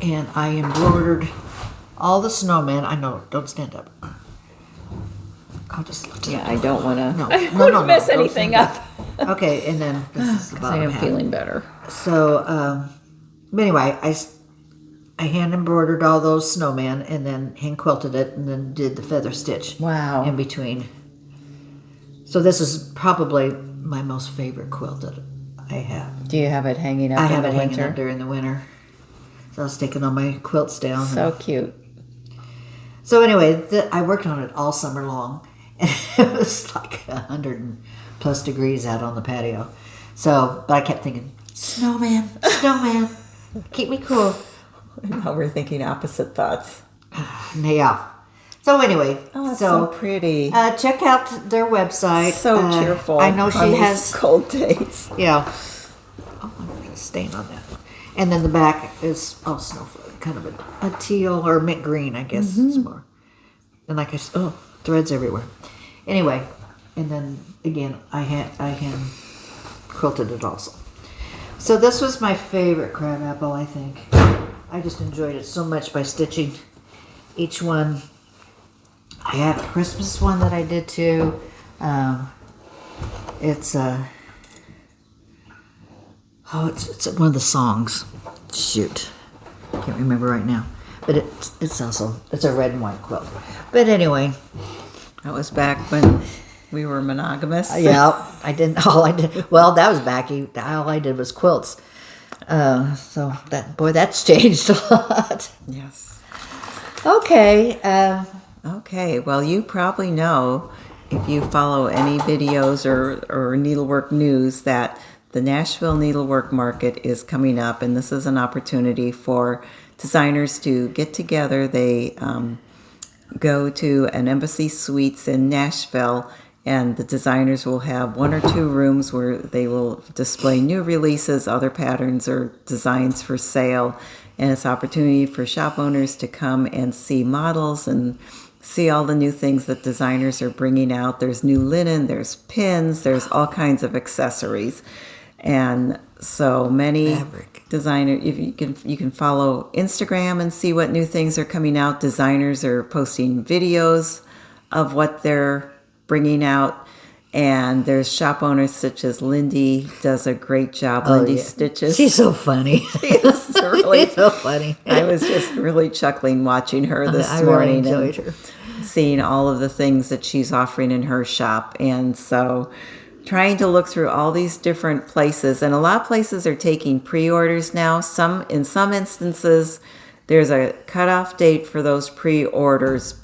And I embroidered all the snowmen. I know, don't stand up. I'll just look. Yeah, I don't want to. No, I don't want to mess don't anything stand up. Okay, and then this is the I bottom am half. feeling better. So, anyway, I hand embroidered all those snowmen and then hand quilted it and then did the feather stitch. Wow. In between. So this is probably my most favorite quilt that I have. Do you have it hanging up I in have the it hanging winter? up during the winter. So I was taking all my quilts down. So cute. So anyway, I worked on it all summer long. And it was like 100+ degrees out on the patio. So, but I kept thinking, snowman, keep me cool. Now we're thinking opposite thoughts. Yeah. So anyway. Oh, it's so pretty. Check out their website. So cheerful. I know she on has these cold days. Yeah. Oh, I'm going to stain on that. And then the back is snowflake, kind of a teal or mint green, I guess. It's more. And like threads everywhere. Anyway, and then again, I hand quilted it also. So this was my favorite Crabapple, I think. I just enjoyed it so much by stitching each one I have a Christmas one that I did too. It's it's one of the songs. Shoot, can't remember right now. But it's a red and white quilt. But anyway, That was back when we were monogamous. yeah, I didn't. All I did. Well, that was back. All I did was quilts. So that's changed a lot. Yes. Okay. Okay, well, you probably know, if you follow any videos or needlework news, that the Nashville Needlework Market is coming up, and this is an opportunity for designers to get together. They go to an Embassy Suites in Nashville, and the designers will have 1 or 2 rooms where they will display new releases, other patterns, or designs for sale. And it's an opportunity for shop owners to come and see models and see all the new things that designers are bringing out. There's new linen, there's pins, there's all kinds of accessories. And so many designers, if you can follow Instagram and see what new things are coming out. Designers are posting videos of what they're bringing out. And there's shop owners such as Lindy, does a great job. Lindy Stitches. She's so funny. She's really so funny. I was just really chuckling watching her this morning. I really enjoyed her. Seeing all of the things that she's offering in her shop. And so trying to look through all these different places. And a lot of places are taking pre-orders now. In some instances, there's a cutoff date for those pre-orders.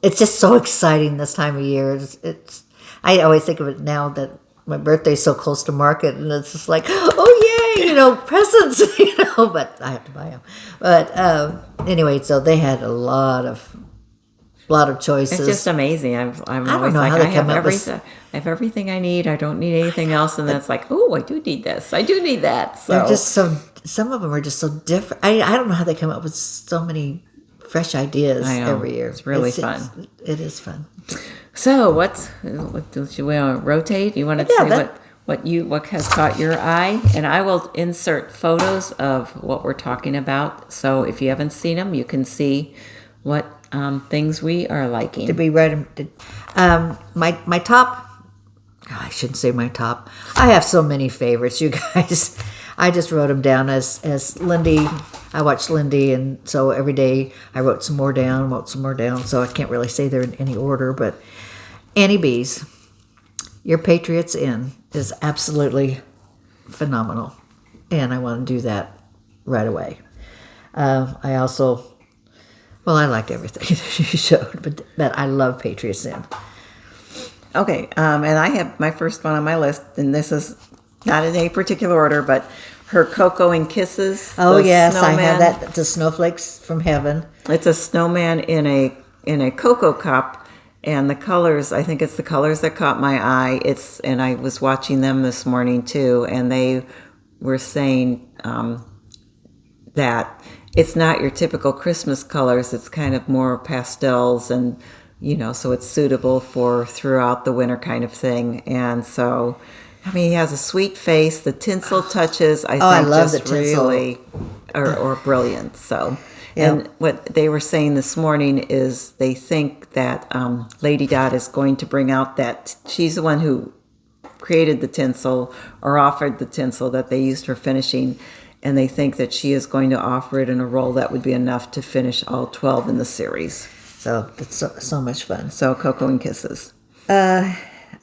It's just so exciting this time of year. I always think of it now that my birthday's so close to market, and it's just like, oh yay, presents, but I have to buy them. But anyway, so they had a lot of choices. It's just amazing. I'm always like, I have everything I need. I don't need anything else. And then it's like, oh, I do need this. I do need that. So they're just some of them are just so different. I don't know how they come up with so many fresh ideas every year. It's really fun. It is fun. So what do you want to rotate? You want to say what has caught your eye? And I will insert photos of what we're talking about. So if you haven't seen them, you can see what things we are liking. Did we write them? My top. Oh, I shouldn't say my top. I have so many favorites, you guys. I just wrote them down as Lindy. I watched Lindy, and so every day I wrote some more down. So I can't really say they're in any order, but Annie B's, Your Patriots Inn is absolutely phenomenal, and I want to do that right away. I also, I liked everything that you showed, but I love Patriots Inn. Okay, and I have my first one on my list, and this is not in any particular order, but her Cocoa and Kisses. Oh yes, snowman. I have that. The Snowflakes from Heaven. It's a snowman in a cocoa cup, and the colors. I think it's the colors that caught my eye. And I was watching them this morning too, and they were saying that it's not your typical Christmas colors. It's kind of more pastels, and so it's suitable for throughout the winter kind of thing. And so, he has a sweet face. The tinsel touches, I love just the tinsel. Really are brilliant. So, yep. And what they were saying this morning is they think that Lady Dot is going to bring out that she's the one who created the tinsel or offered the tinsel that they used for finishing. And they think that she is going to offer it in a roll that would be enough to finish all 12 in the series. So it's so much fun. So Cocoa and Kisses.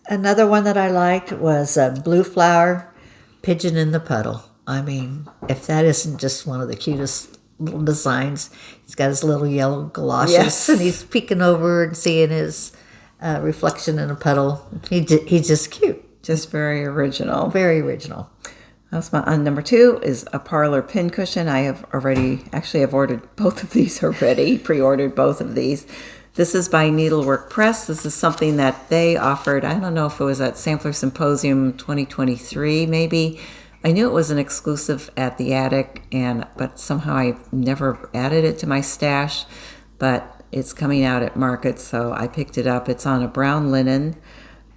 Another one that I liked was Blue Flower, Pigeon in the Puddle. If that isn't just one of the cutest little designs. He's got his little yellow galoshes, yes. And he's peeking over and seeing his reflection in a puddle. He's just cute. Just very original. Very original. That's number 2 is a parlor pincushion. I've ordered both of these already, pre-ordered both of these. This is by Needlework Press. This is something that they offered. I don't know if it was at Sampler Symposium 2023, maybe. I knew it was an exclusive at the attic, but somehow I never added it to my stash. But it's coming out at market, so I picked it up. It's on a brown linen.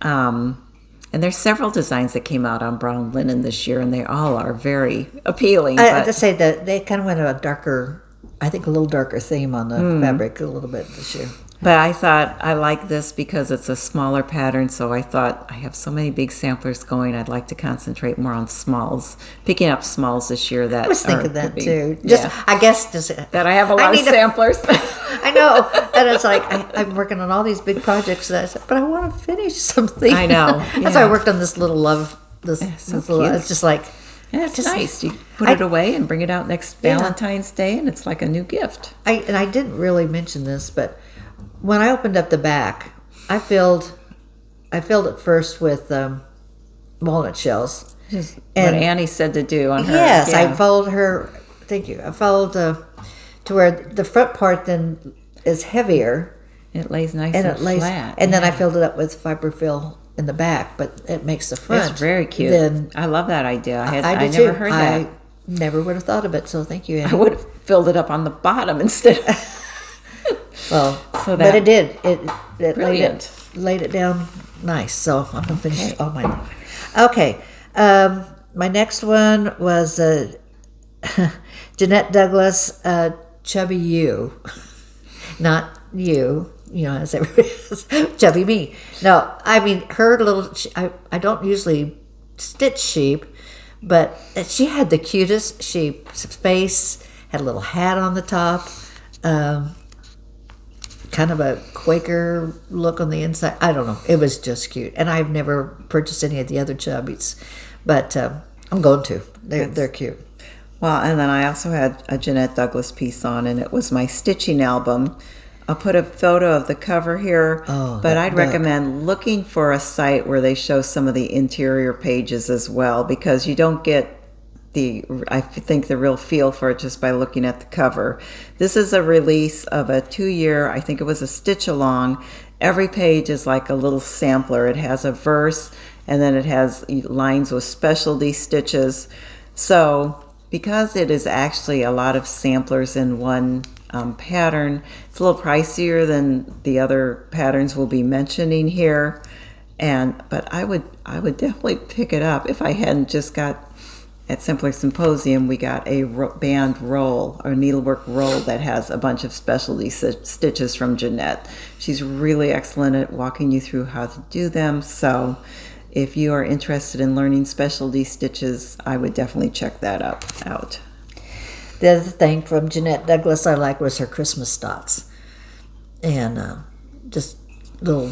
And there's several designs that came out on brown linen this year, and they all are very appealing. I have to say that they kind of went a little darker theme on the fabric a little bit this year. But I thought I like this because it's a smaller pattern, so I thought I have so many big samplers going, I'd like to concentrate more on smalls. Picking up smalls this year that I was thinking that too. I guess just that I have a lot of samplers. I know, and it's like I'm working on all these big projects, that I said, but I want to finish something. I know. That's why I worked on this little love. This little, it's just like it's nice. You put it away and bring it out next Valentine's Day, and it's like a new gift. I didn't really mention this, but when I opened up the back, I filled it first with walnut shells. Just what Annie said to do on her. Yes, I followed her. Thank you. I followed to where the front part then is heavier. It lays nice and flat. And then I filled it up with fiberfill in the back, but it makes the front. It's very cute. Then I love that idea. I never heard that. I never would have thought of it, so thank you, Annie. I would have filled it up on the bottom instead of... Well, but it did. It laid it down nice. So I'm gonna finish all mine. Okay, my next one was Jeanette Douglas, Chubby You, not you. You know, as everybody else, Chubby Me. No, I mean her little. I don't usually stitch sheep, but she had the cutest sheep's face. Had a little hat on the top. Kind of a Quaker look on the inside. I don't know. It was just cute. And I've never purchased any of the other chubbies, but I'm going to. They're cute. Well, and then I also had a Jeanette Douglas piece on, and it was my stitching album. I'll put a photo of the cover here, but I'd recommend looking for a site where they show some of the interior pages as well, because you don't get I think the real feel for it just by looking at the cover. This is a release of a 2-year, I think it was a stitch along. Every page is like a little sampler. It has a verse, and then it has lines with specialty stitches. So because it is actually a lot of samplers in one pattern, it's a little pricier than the other patterns we'll be mentioning here. But I would definitely pick it up if I hadn't just got... At Simpler Symposium, we got a band roll, or needlework roll, that has a bunch of specialty stitches from Jeanette. She's really excellent at walking you through how to do them. So if you are interested in learning specialty stitches, I would definitely check that out. The other thing from Jeanette Douglas I liked was her Christmas dots. And just little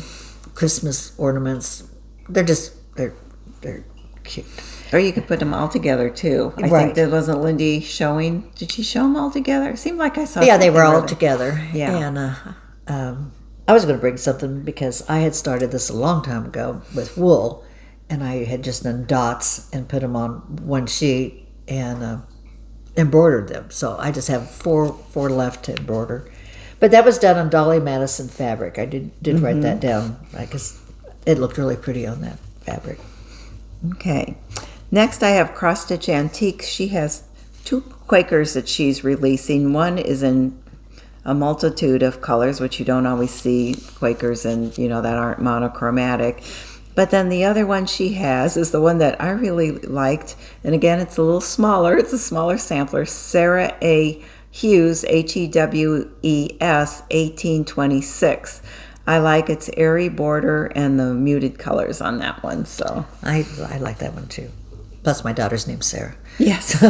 Christmas ornaments. They're cute. Or you could put them all together too. I think there wasn't Lindy showing. Did she show them all together? It seemed like I saw. Yeah, they were all together. Yeah, and I was going to bring something because I had started this a long time ago with wool, and I had just done dots and put them on one sheet and embroidered them. So I just have four left to embroider. But that was done on Dolly Madison fabric. I did write that down because it looked really pretty on that fabric. Okay. Next, I have Cross Stitch Antiques. She has 2 Quakers that she's releasing. One is in a multitude of colors, which you don't always see Quakers in, that aren't monochromatic. But then the other one she has is the one that I really liked. And again, it's a little smaller. It's a smaller sampler. Sarah A. Hughes, Hews, 1826. I like its airy border and the muted colors on that one. So I like that one too. Plus, my daughter's name's Sarah. Yes.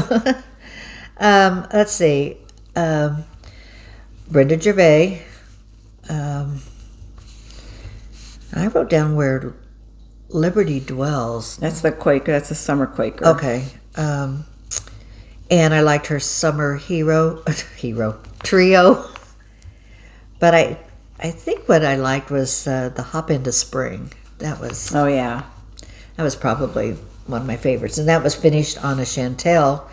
Let's see. Brenda Gervais. I wrote down where Liberty Dwells. That's the Quaker. That's a summer Quaker. Okay. And I liked her summer trio. But I think what I liked was the Hop into Spring. That was probably one of my favorites, and that was finished on a chantel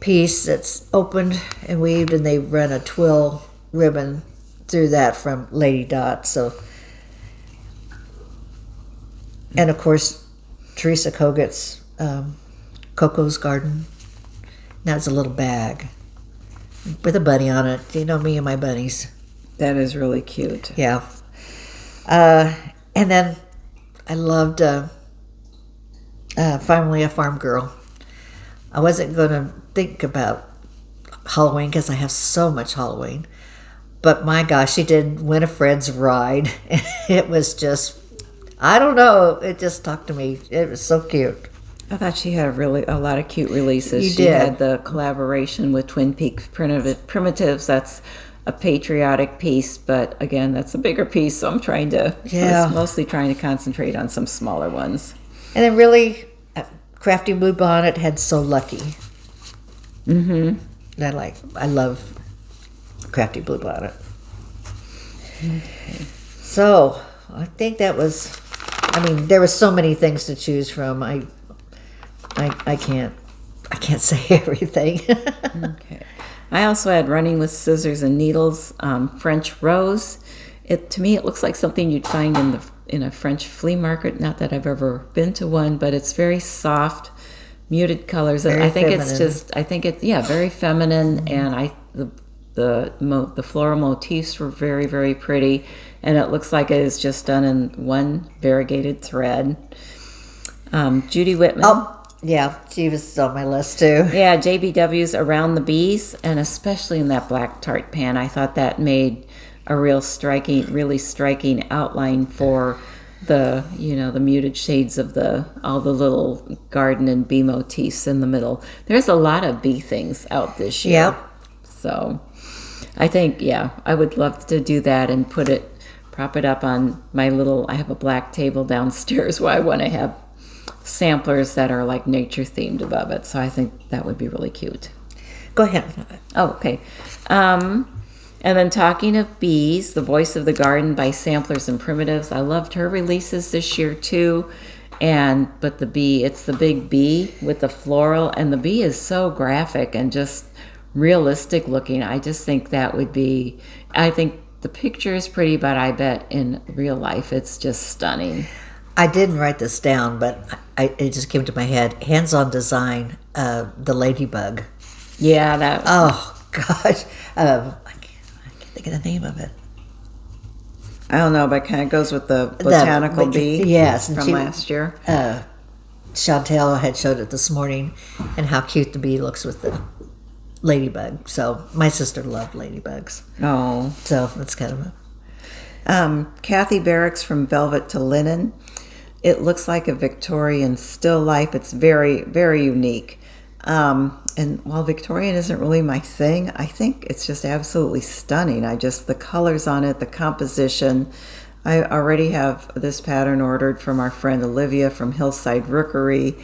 piece that's opened and weaved, and they run a twill ribbon through that from Lady Dot. So, and of course, Teresa Koget's Coco's Garden. That's a little bag with a bunny on it. You know me and my bunnies. That is really cute. Yeah. And then I loved Finally a Farm Girl. I wasn't going to think about Halloween because I have so much Halloween. But my gosh, she did Winifred's Ride. It was just, I don't know, it just talked to me. It was so cute. I thought she had a lot of cute releases. She did. had the collaboration with Twin Peaks Primitives. That's a patriotic piece, but again, that's a bigger piece. So I'm mostly trying to concentrate on some smaller ones. And then really, Crafty Blue Bonnet had So Lucky. Mm-hmm. I love Crafty Blue Bonnet. Okay. So I think that was, there were so many things to choose from. I can't say everything. Okay. I also had Running with Scissors and Needles, French Rose. To me, it looks like something you'd find in a French flea market. Not that I've ever been to one, but it's very soft, muted colors. Very feminine. Very feminine, and the floral motifs were very, very pretty, and it looks like it is just done in one variegated thread. Judy Whitman. Oh, yeah, she was on my list too. Yeah, JBW's Around the Bees, and especially in that black tart pan, I thought that made a really striking outline for the muted shades of all the little garden and bee motifs in the middle. There's a lot of bee things out this year. Yeah. So I think, I would love to do that and prop it up on I have a black table downstairs where I want to have samplers that are like nature themed above it. So I think that would be really cute. Go ahead. Oh, okay. And then talking of bees, The Voice of the Garden by Samplers and Primitives. I loved her releases this year too. But the bee, it's the big bee with the floral, and the bee is so graphic and just realistic looking. I just think that would be, I think the picture is pretty, but I bet in real life it's just stunning. I didn't write this down, but it just came to my head. Hands-on design, the ladybug. Yeah, that. Oh gosh, I can't think of the name of it. I don't know, but it kind of goes with the botanical bee. Yes, from last year. Chantel had showed it this morning, and how cute the bee looks with the ladybug. So my sister loved ladybugs. Oh, so that's kind of a. Kathy Barracks from Velvet to Linen. It looks like a Victorian still life. It's very, very unique. And while Victorian isn't really my thing, I think it's just absolutely stunning. the colors on it, the composition. I already have this pattern ordered from our friend Olivia from Hillside Rookery.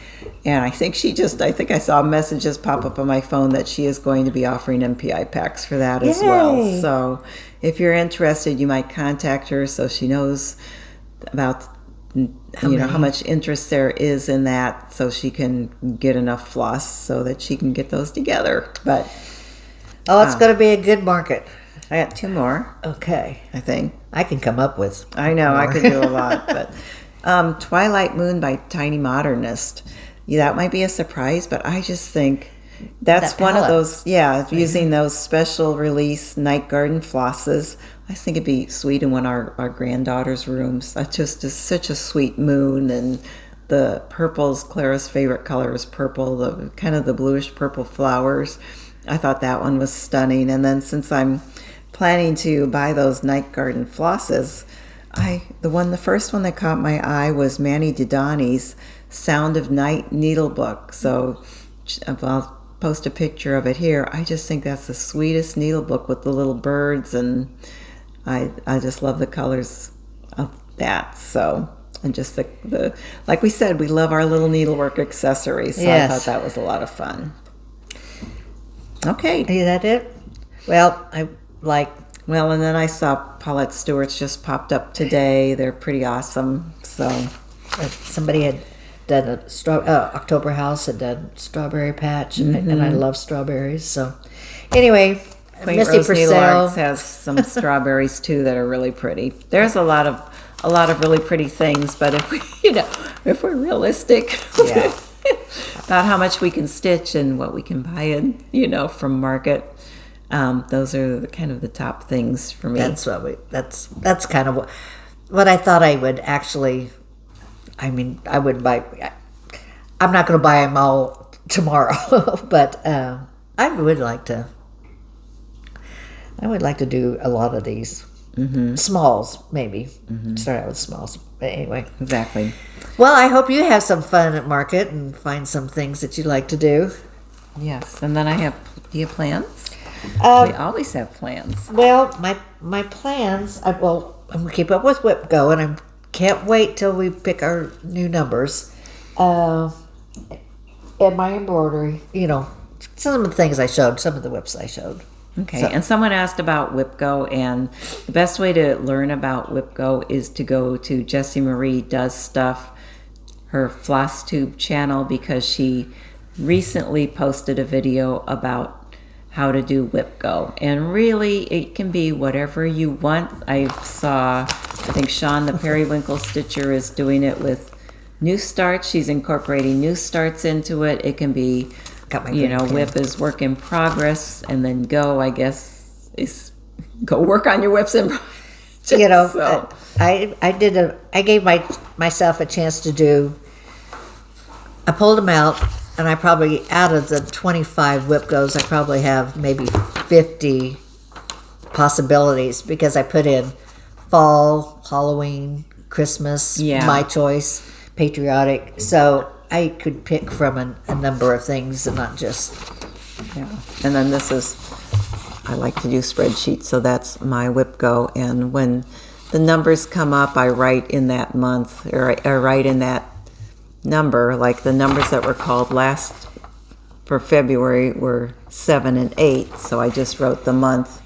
And I think I saw messages pop up on my phone that she is going to be offering MPI packs for that as well. So if you're interested, you might contact her so she knows about how much interest there is in that, so she can get enough floss so that she can get those together. But it's going to be a good market. I got 2 more. Okay, I think I can come up with. I know more. I could do a lot, but Twilight Moon by Tiny Modernist. That might be a surprise, but I just think that's one of those. Yeah, using those special release night garden flosses. I think it'd be sweet in one of our granddaughter's rooms. That just is such a sweet moon, and the purples. Clara's favorite color is purple, the kind of the bluish purple flowers. I thought that one was stunning. And then since I'm planning to buy those night garden flosses, the first one that caught my eye was Manny Didani's Sound of Night Needlebook. So I'll post a picture of it here. I just think that's the sweetest needlebook with the little birds, and I just love the colors of that. So, and just the like we said, we love our little needlework accessories. So yes. I thought that was a lot of fun. Okay. Is that it? Well, and then I saw Paulette Stewart's just popped up today. They're pretty awesome. So somebody had done October House had done Strawberry Patch, and I love strawberries. So anyway, Queen Misty Rose Purcell Needleworks has some strawberries too that are really pretty. There's a lot of really pretty things, but if we're realistic, about how much we can stitch and what we can buy in, from market. Those are kind of the top things for me. That's kind of what I thought I would actually. I would buy. I'm not going to buy them all tomorrow, but I would like to I would like to do a lot of these. Smalls, maybe. Start out with smalls. But anyway. Exactly. Well, I hope you have some fun at market and find some things that you like to do. Yes. And then do you have plans? We always have plans. Well, my plans, I'm going to keep up with Whip Go, and I can't wait till we pick our new numbers. And my embroidery, some of the things I showed, some of the whips I showed. Okay, and someone asked about WhipGo, and the best way to learn about WhipGo is to go to Jessie Marie Does Stuff, her Flosstube channel, because she recently posted a video about how to do WhipGo. And really, it can be whatever you want. I think Sean the Periwinkle Stitcher is doing it with new starts. She's incorporating new starts into it. It can be... whip is work in progress, and then go, I guess, is go work on your whips and projects. So. I gave myself a chance to do. I pulled them out, and I probably, out of the 25 whip goes, I probably have maybe 50 possibilities, because I put in fall, Halloween, Christmas, my choice, patriotic. So I could pick from a number of things and not just... Yeah. And then I like to do spreadsheets, so that's my whip go. And when the numbers come up, I write in that month, or I write in that number, like the numbers that were called for February were 7 and 8. So I just wrote the month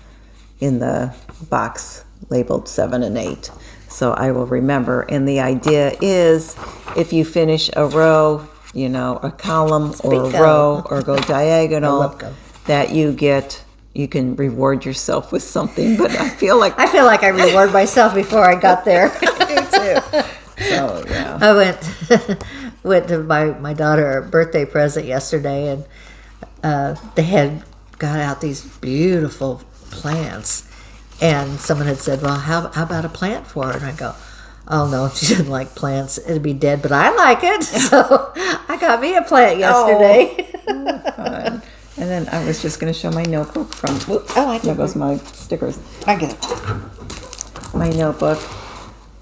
in the box labeled 7 and 8. So I will remember. And the idea is, if you finish a row, a column or a row, or go diagonal, that you can reward yourself with something. But I feel like I reward myself before I got there. Me too. So yeah. I went to my daughter a birthday present yesterday, and they had got out these beautiful plants. And someone had said, well, how about a plant for her? And I go, oh, no, she didn't like plants. It'd be dead, but I like it. So I got me a plant yesterday. Fun. And then I was just going to show my notebook from... there goes my stickers. I get it. My notebook.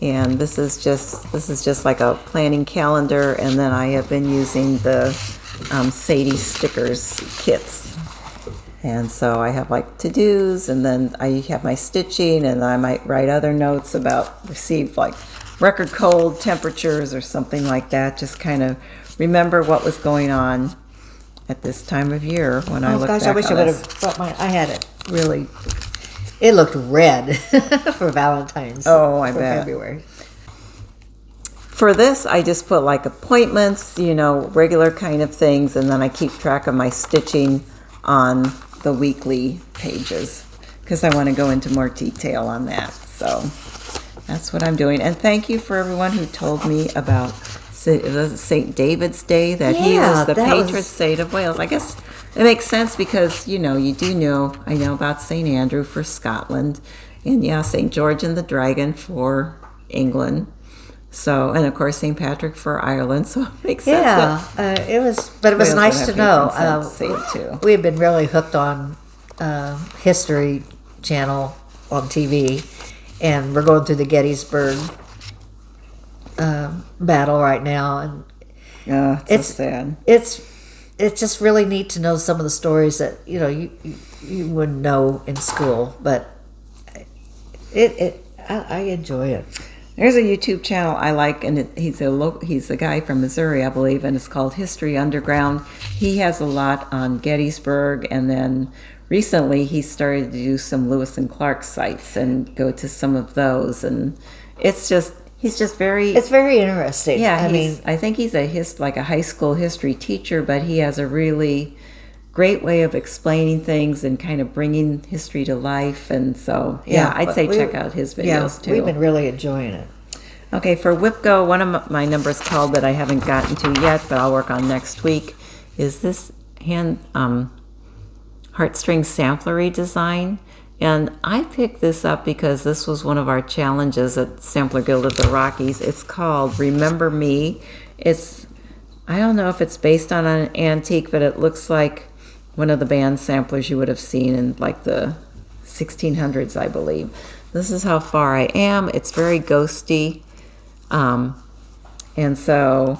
And this is just like a planning calendar. And then I have been using the Sadie stickers kits. And so I have like to-dos, and then I have my stitching, and I might write other notes about received, like record cold temperatures or something like that. Just kind of remember what was going on at this time of year when I look back on this. I wish I would have brought mine. I had it really, it looked red for Valentine's. Oh, I bet. February. For this, I just put like appointments, regular kind of things, and then I keep track of my stitching on the weekly pages, because I want to go into more detail on that. So that's what I'm doing. And thank you for everyone who told me about St. David's Day, that he was the patron saint of Wales. I guess it makes sense, because I know about St. Andrew for Scotland, and St. George and the Dragon for England. So, and of course St. Patrick for Ireland, so it makes sense. Yeah, it was nice to know. We've been really hooked on History Channel on TV, and we're going through the Gettysburg battle right now, and it's so sad. It's just really neat to know some of the stories that you wouldn't know in school, but I enjoy it. There's a YouTube channel I like, and he's a guy from Missouri, I believe, and it's called History Underground. He has a lot on Gettysburg, and then recently he started to do some Lewis and Clark sites and go to some of those, and he's just very... It's very interesting. Yeah, I think he's like a high school history teacher, but he has a really great way of explaining things and kind of bringing history to life. And so, I'd say check out his videos too. We've been really enjoying it. Okay, for WhipGo, one of my numbers called that I haven't gotten to yet, but I'll work on next week, is this hand heartstring samplery design. And I picked this up because this was one of our challenges at Sampler Guild of the Rockies. It's called Remember Me. I don't know if it's based on an antique, but it looks like one of the band samplers you would have seen in like the 1600s, I believe. This is how far I am. It's very ghosty. And so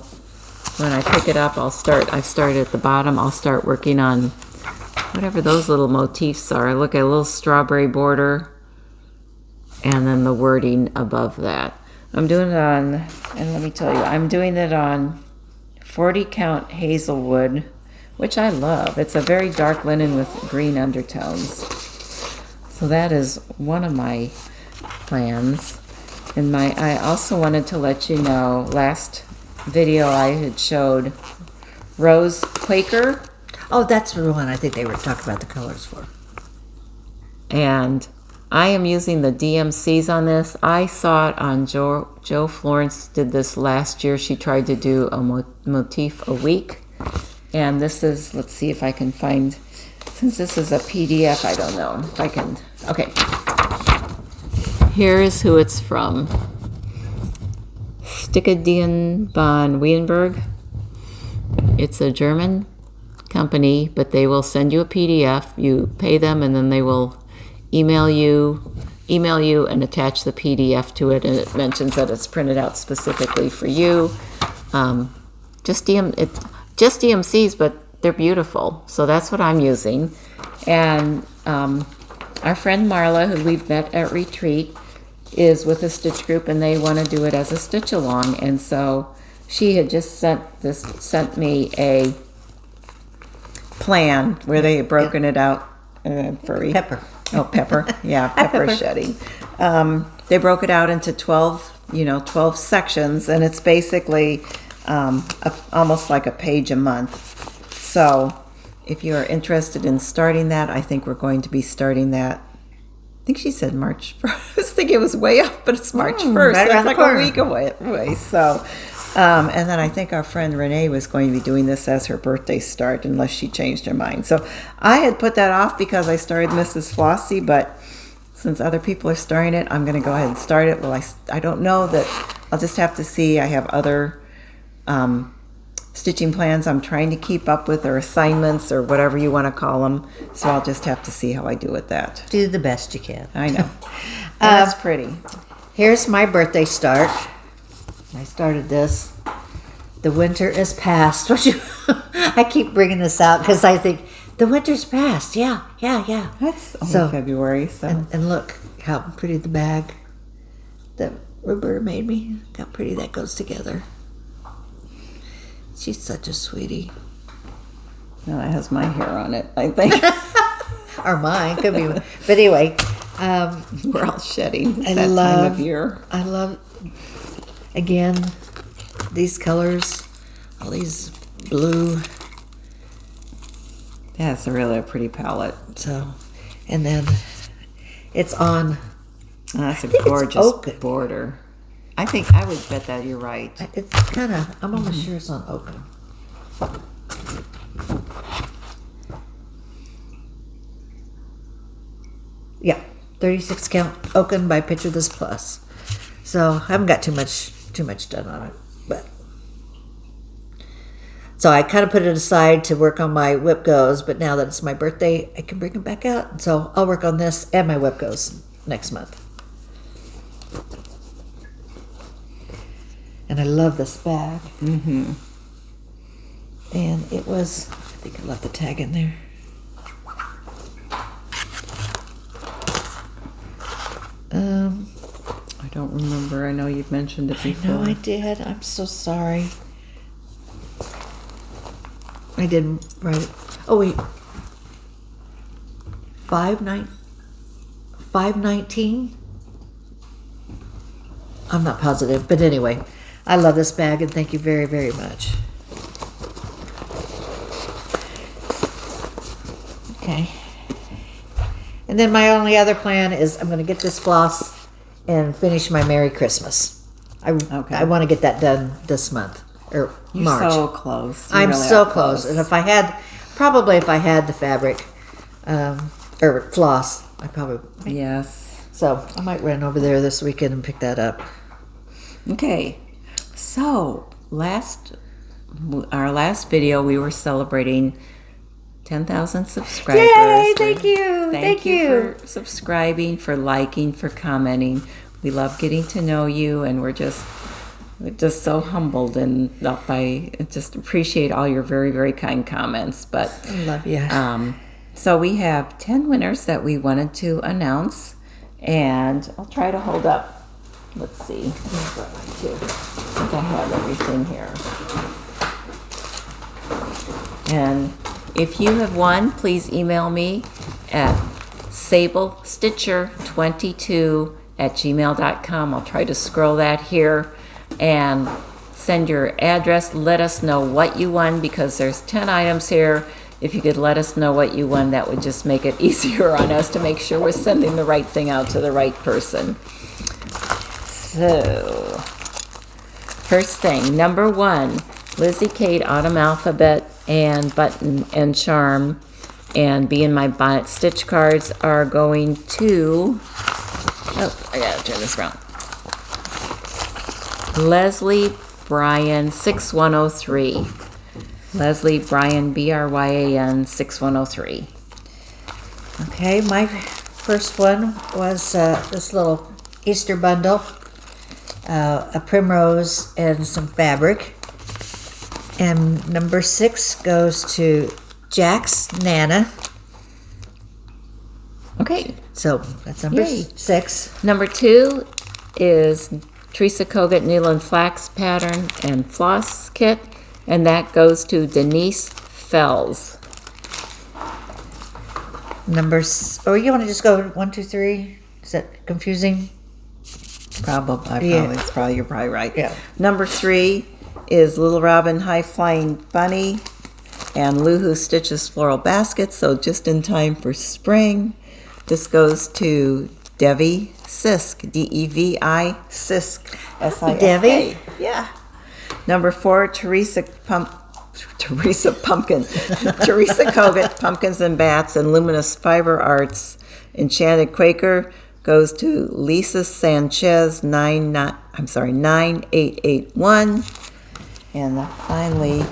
when I pick it up, I've started at the bottom. I'll start working on whatever those little motifs are. Look at a little strawberry border and then the wording above that. I'm doing it on, and let me tell you, I'm doing it on 40 count hazelwood, which I love. It's a very dark linen with green undertones. So that is one of my plans. And I also wanted to let you know, last video I had showed Rose Quaker. Oh, that's the one I think they were talking about the colors for. And I am using the DMCs on this. I saw it on Joe Florence did this last year. She tried to do a motif a week. And this is, let's see if I can find, since this is a PDF, I don't know if I can, okay. Here is who it's from. Stickedian von Wierenberg. It's a German company, but they will send you a PDF. You pay them, and then they will email you and attach the PDF to it, and it mentions that it's printed out specifically for you. Just DMCs, but they're beautiful. So that's what I'm using. And our friend Marla, who we've met at retreat, is with a stitch group, and they want to do it as a stitch along. And so she had just sent me a plan where they had broken it out for Pepper. Oh, pepper. Yeah, pepper shedding. They broke it out into 12 sections, and it's basically almost like a page a month. So if you're interested in starting that, I think we're going to be starting that. I think she said March 1st. I was thinking it was way off, but it's March 1st. Right around it's like the corner. a week away. So, and then I think our friend Renee was going to be doing this as her birthday start, unless she changed her mind. So I had put that off because I started Mrs. Flossie, but since other people are starting it, I'm going to go ahead and start it. Well, I don't know that. I'll just have to see. I have other stitching plans I'm trying to keep up with, or assignments, or whatever you want to call them. So I'll just have to see how I do with that. Do the best you can. I know. That's pretty. Here's my birthday start. I started this. The winter is past. I keep bringing this out because I think the winter's past. Yeah. That's only February. So. And look how pretty the bag that Roberta made me. How pretty that goes together. She's such a sweetie. No, that has my hair on it, I think. Or mine, could be. But anyway, we're all shedding. It's that time of year. I love, again, these colors, all these blue. Yeah, it's really a pretty palette. So, and then it's on. Oh, that's a gorgeous border. I would bet that you're right. It's kind of, I'm almost sure it's on oaken. Yeah, 36 count oaken by Picture This Plus. So I haven't got too much done on it, but so I kind of put it aside to work on my whip goes, but now that it's my birthday, I can bring them back out. So I'll work on this and my whip goes next month. And I love this bag. Mm-hmm. And it was, I think I left the tag in there. I don't remember. I know you've mentioned it before. I know I did. I'm so sorry. I didn't write it. Oh, wait. 519? I'm not positive, but anyway, I love this bag and thank you very, very much. Okay. And then my only other plan is I'm going to get this floss and finish my Merry Christmas. I want to get that done this month or You're March. so close. I'm really so close. And if I had the fabric or floss, I probably. Yes. So I might run over there this weekend and pick that up. Okay. So our last video, we were celebrating 10,000 subscribers. Yay! Thank you. Thank you for subscribing, for liking, for commenting. We love getting to know you, and we're just so humbled and by just appreciate all your very, very kind comments. But I love you. So we have 10 winners that we wanted to announce, and I'll try to hold up. Let's see. I think I have everything here. And if you have won, please email me at sablestitcher22@gmail.com. I'll try to scroll that here and send your address. Let us know what you won, because there's 10 items here. If you could let us know what you won, that would just make it easier on us to make sure we're sending the right thing out to the right person. So, first thing, number 1, Lizzie Kate Autumn Alphabet and Button and Charm and Be in My Bonnet stitch cards are going to, oh, I gotta turn this around. Leslie Bryan 6103. Leslie Bryan, Bryan 6103. Okay, my first one was this little Easter bundle, a primrose and some fabric. And number 6 goes to Jack's Nana. Okay. So that's number Yay. 6. Number 2 is Teresa Kogut Needle and Flax Pattern and Floss Kit, and that goes to Denise Fells. Or you want to just go 1, 2, 3? Is that confusing? Probably. Yeah. You're probably right. Yeah. Number 3 is Little Robin High Flying Bunny and Luhu Stitches Floral Basket, so just in time for spring. This goes to Devi Sisk, Devi Sisk, S-I-S-K. Devi? Yeah. Number 4, Teresa Pumpkin, Teresa Kogut, Pumpkins and Bats and Luminous Fiber Arts, Enchanted Quaker, goes to Lisa Sanchez 9881. And finally,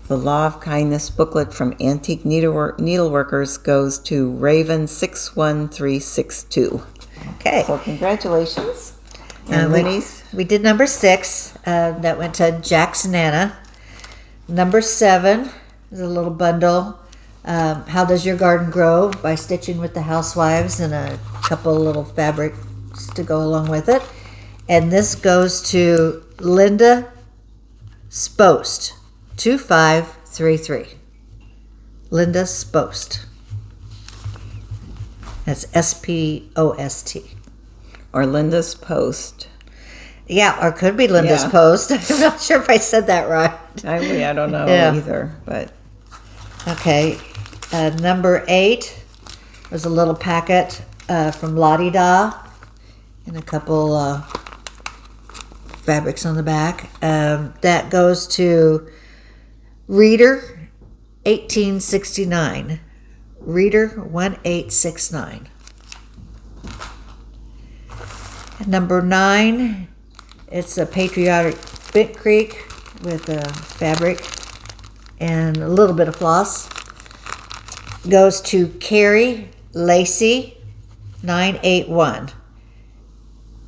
the Law of Kindness booklet from Antique Needleworkers goes to Raven 61362. Okay. So congratulations. And Winnie's? We did number 6. That went to Jack's Nana. Number 7 is a little bundle. How Does Your Garden Grow by Stitching with the Housewives, and a couple little fabrics to go along with it. And this goes to Linda Spost, 2533. Linda Spost. That's Spost. Or Linda's Post. Yeah, or could be Linda's Yeah. Post. I'm not sure if I said that right. I don't know either, but Okay, number 8 was a little packet from Lottie Da, and a couple fabrics on the back. That goes to Reader 1869. Reader 1869. And number 9, it's a Patriotic Bent Creek with fabric and a little bit of floss. Goes to Carrie Lacey 981.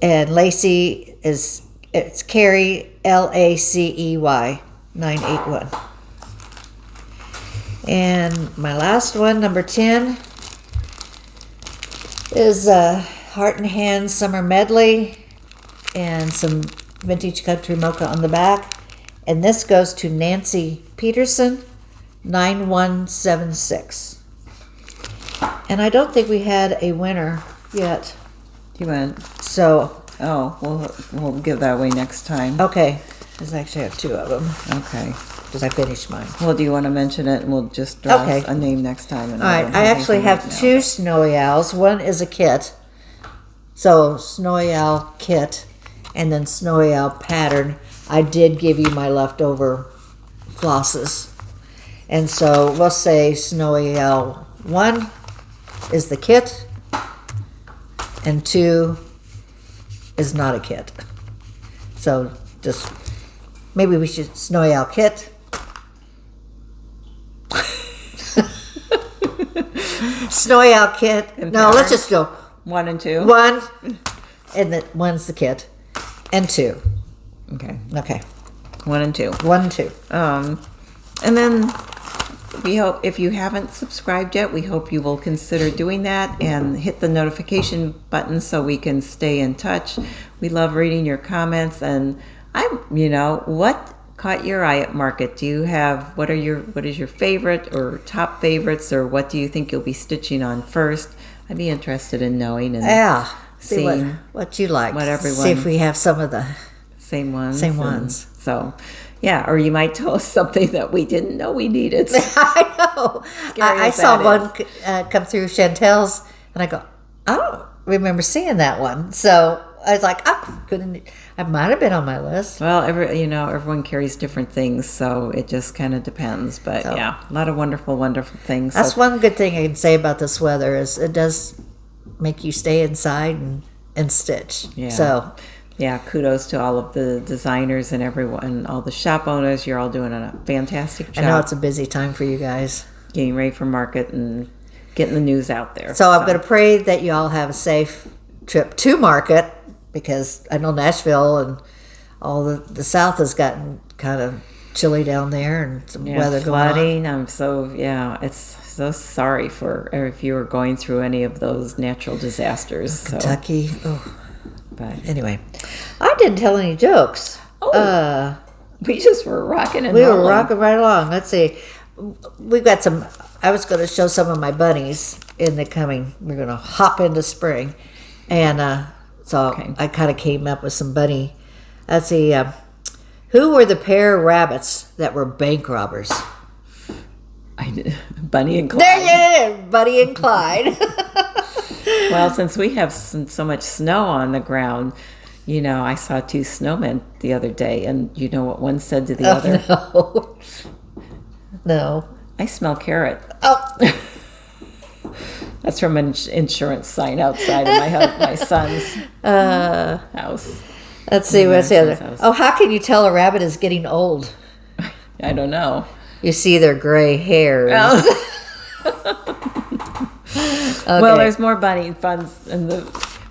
And Lacey it's Carrie Lacey 981. And my last one, number 10, is Heart and Hands Summer Medley and some vintage country mocha on the back. And this goes to Nancy Peterson 9176. And I don't think we had a winner yet. you went, So, we'll give that away next time. okay. Because I actually have 2 of them. Okay. Because I finished mine. Well, do you want to mention it, and we'll just draw Okay. a name next time? And All right, I actually have 2 Snowy Owls. One is a kit. So, Snowy Owl kit and then Snowy Owl pattern. I did give you my leftover flosses. And so, we'll say Snowy Owl 1 is the kit and 2 is not a kit. So, just maybe we should Snowy Owl kit. Snowy Owl kit. And No, let's parents. just go 1 and 2. 1, and the one's the kit, and 2. Okay. Okay, 1 and 2. 1 and 2. And then we hope, if you haven't subscribed yet, we hope you will consider doing that and hit the notification button so we can stay in touch. We love reading your comments, and what caught your eye at market? Do you have, what is your favorite or top favorites, or what do you think you'll be stitching on first? I'd be interested in knowing and Yeah, see seeing what you like. what everyone- See if we have some of the same ones. Same and ones. So, yeah, or you might tell us something that we didn't know we needed. I know. Scary I as saw that one come through Chantel's, and I go, I don't remember seeing that one. So I was like, I might have been on my list. Well, everyone carries different things, so it just kind of depends. But yeah, a lot of wonderful, wonderful things. That's So, one good thing I can say about this weather is it does make you stay inside and stitch. Yeah. So yeah, kudos to all of the designers and everyone, all the shop owners. You're all doing a fantastic job. I know it's a busy time for you guys. Getting ready for market and getting the news out there. So I'm going to pray that you all have a safe trip to market, because I know Nashville and all the South has gotten kind of chilly down there, and some weather flooding. going on. It's so sorry for if you were going through any of those natural disasters. Kentucky. But Anyway, I didn't tell any jokes. we just were rocking and We were rolling. rocking right along. Let's see. We've got some. I was going to show some of my bunnies in the coming. We're going to hop into spring, and so Okay. I kind of came up with some bunny. Let's see. Who were the pair of rabbits that were bank robbers? Bunny and Clyde. There you go, Buddy and Clyde. Well, since we have so much snow on the ground, I saw 2 snowmen the other day, and you know what one said to the other? No. No. I smell carrot. Oh. That's from an insurance sign outside of my son's house. Let's see. What's the other? House. Oh, how can you tell a rabbit is getting old? I don't know. You see their gray hairs. Okay. Well, there's more bunny funs and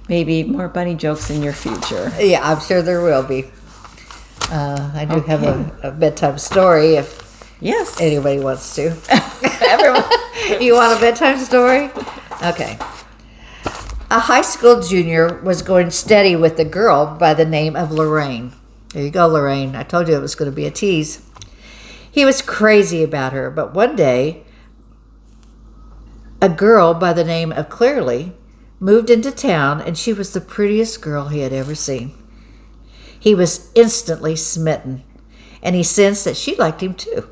maybe more bunny jokes in your future. Yeah, I'm sure there will be. I do have a bedtime story if Yes. anybody wants to. Everyone. You want a bedtime story? Okay. A high school junior was going steady with a girl by the name of Lorraine. There you go, Lorraine. I told you it was going to be a tease. He was crazy about her, but one day, a girl by the name of Clearly moved into town, and she was the prettiest girl he had ever seen. He was instantly smitten, and he sensed that she liked him too.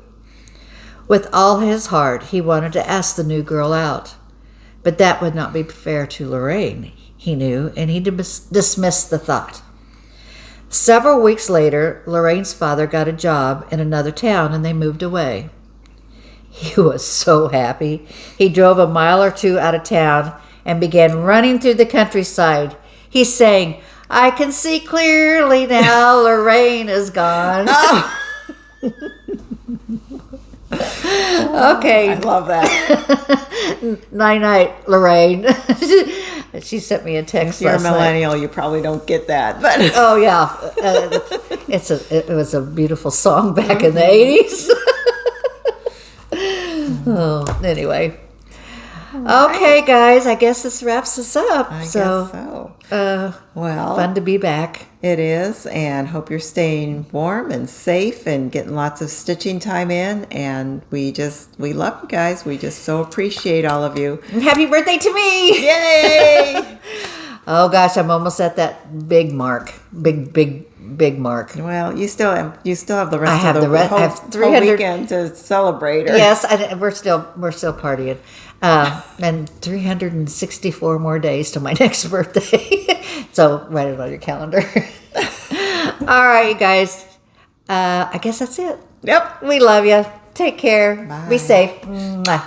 With all his heart, he wanted to ask the new girl out. But that would not be fair to Lorraine, he knew, and he dismissed the thought. Several weeks later, Lorraine's father got a job in another town, and they moved away. He was so happy. He drove a mile or 2 out of town and began running through the countryside. He sang, "I can see clearly now, Lorraine is gone." Okay. I love that. Night-night, Lorraine. She sent me a text If you're a last night. millennial, you probably don't get that. But Oh, yeah. It was a beautiful song back in the 80s. Oh, anyway. Okay, guys, I guess this wraps us up. I guess so. Well, Fun to be back. it is, and hope you're staying warm and safe and getting lots of stitching time in. And we love you guys. We just so appreciate all of you. And happy birthday to me! Yay! Oh, gosh, I'm almost at that big mark. Big mark. Well, you still have the rest I have of the I whole, have whole 300 weekend to celebrate. Or, Yes, we're still partying. And 364 more days to my next birthday. So write it on your calendar. All right, you guys. I guess that's it. Yep. We love you. Take care. Bye. Be safe. Mwah.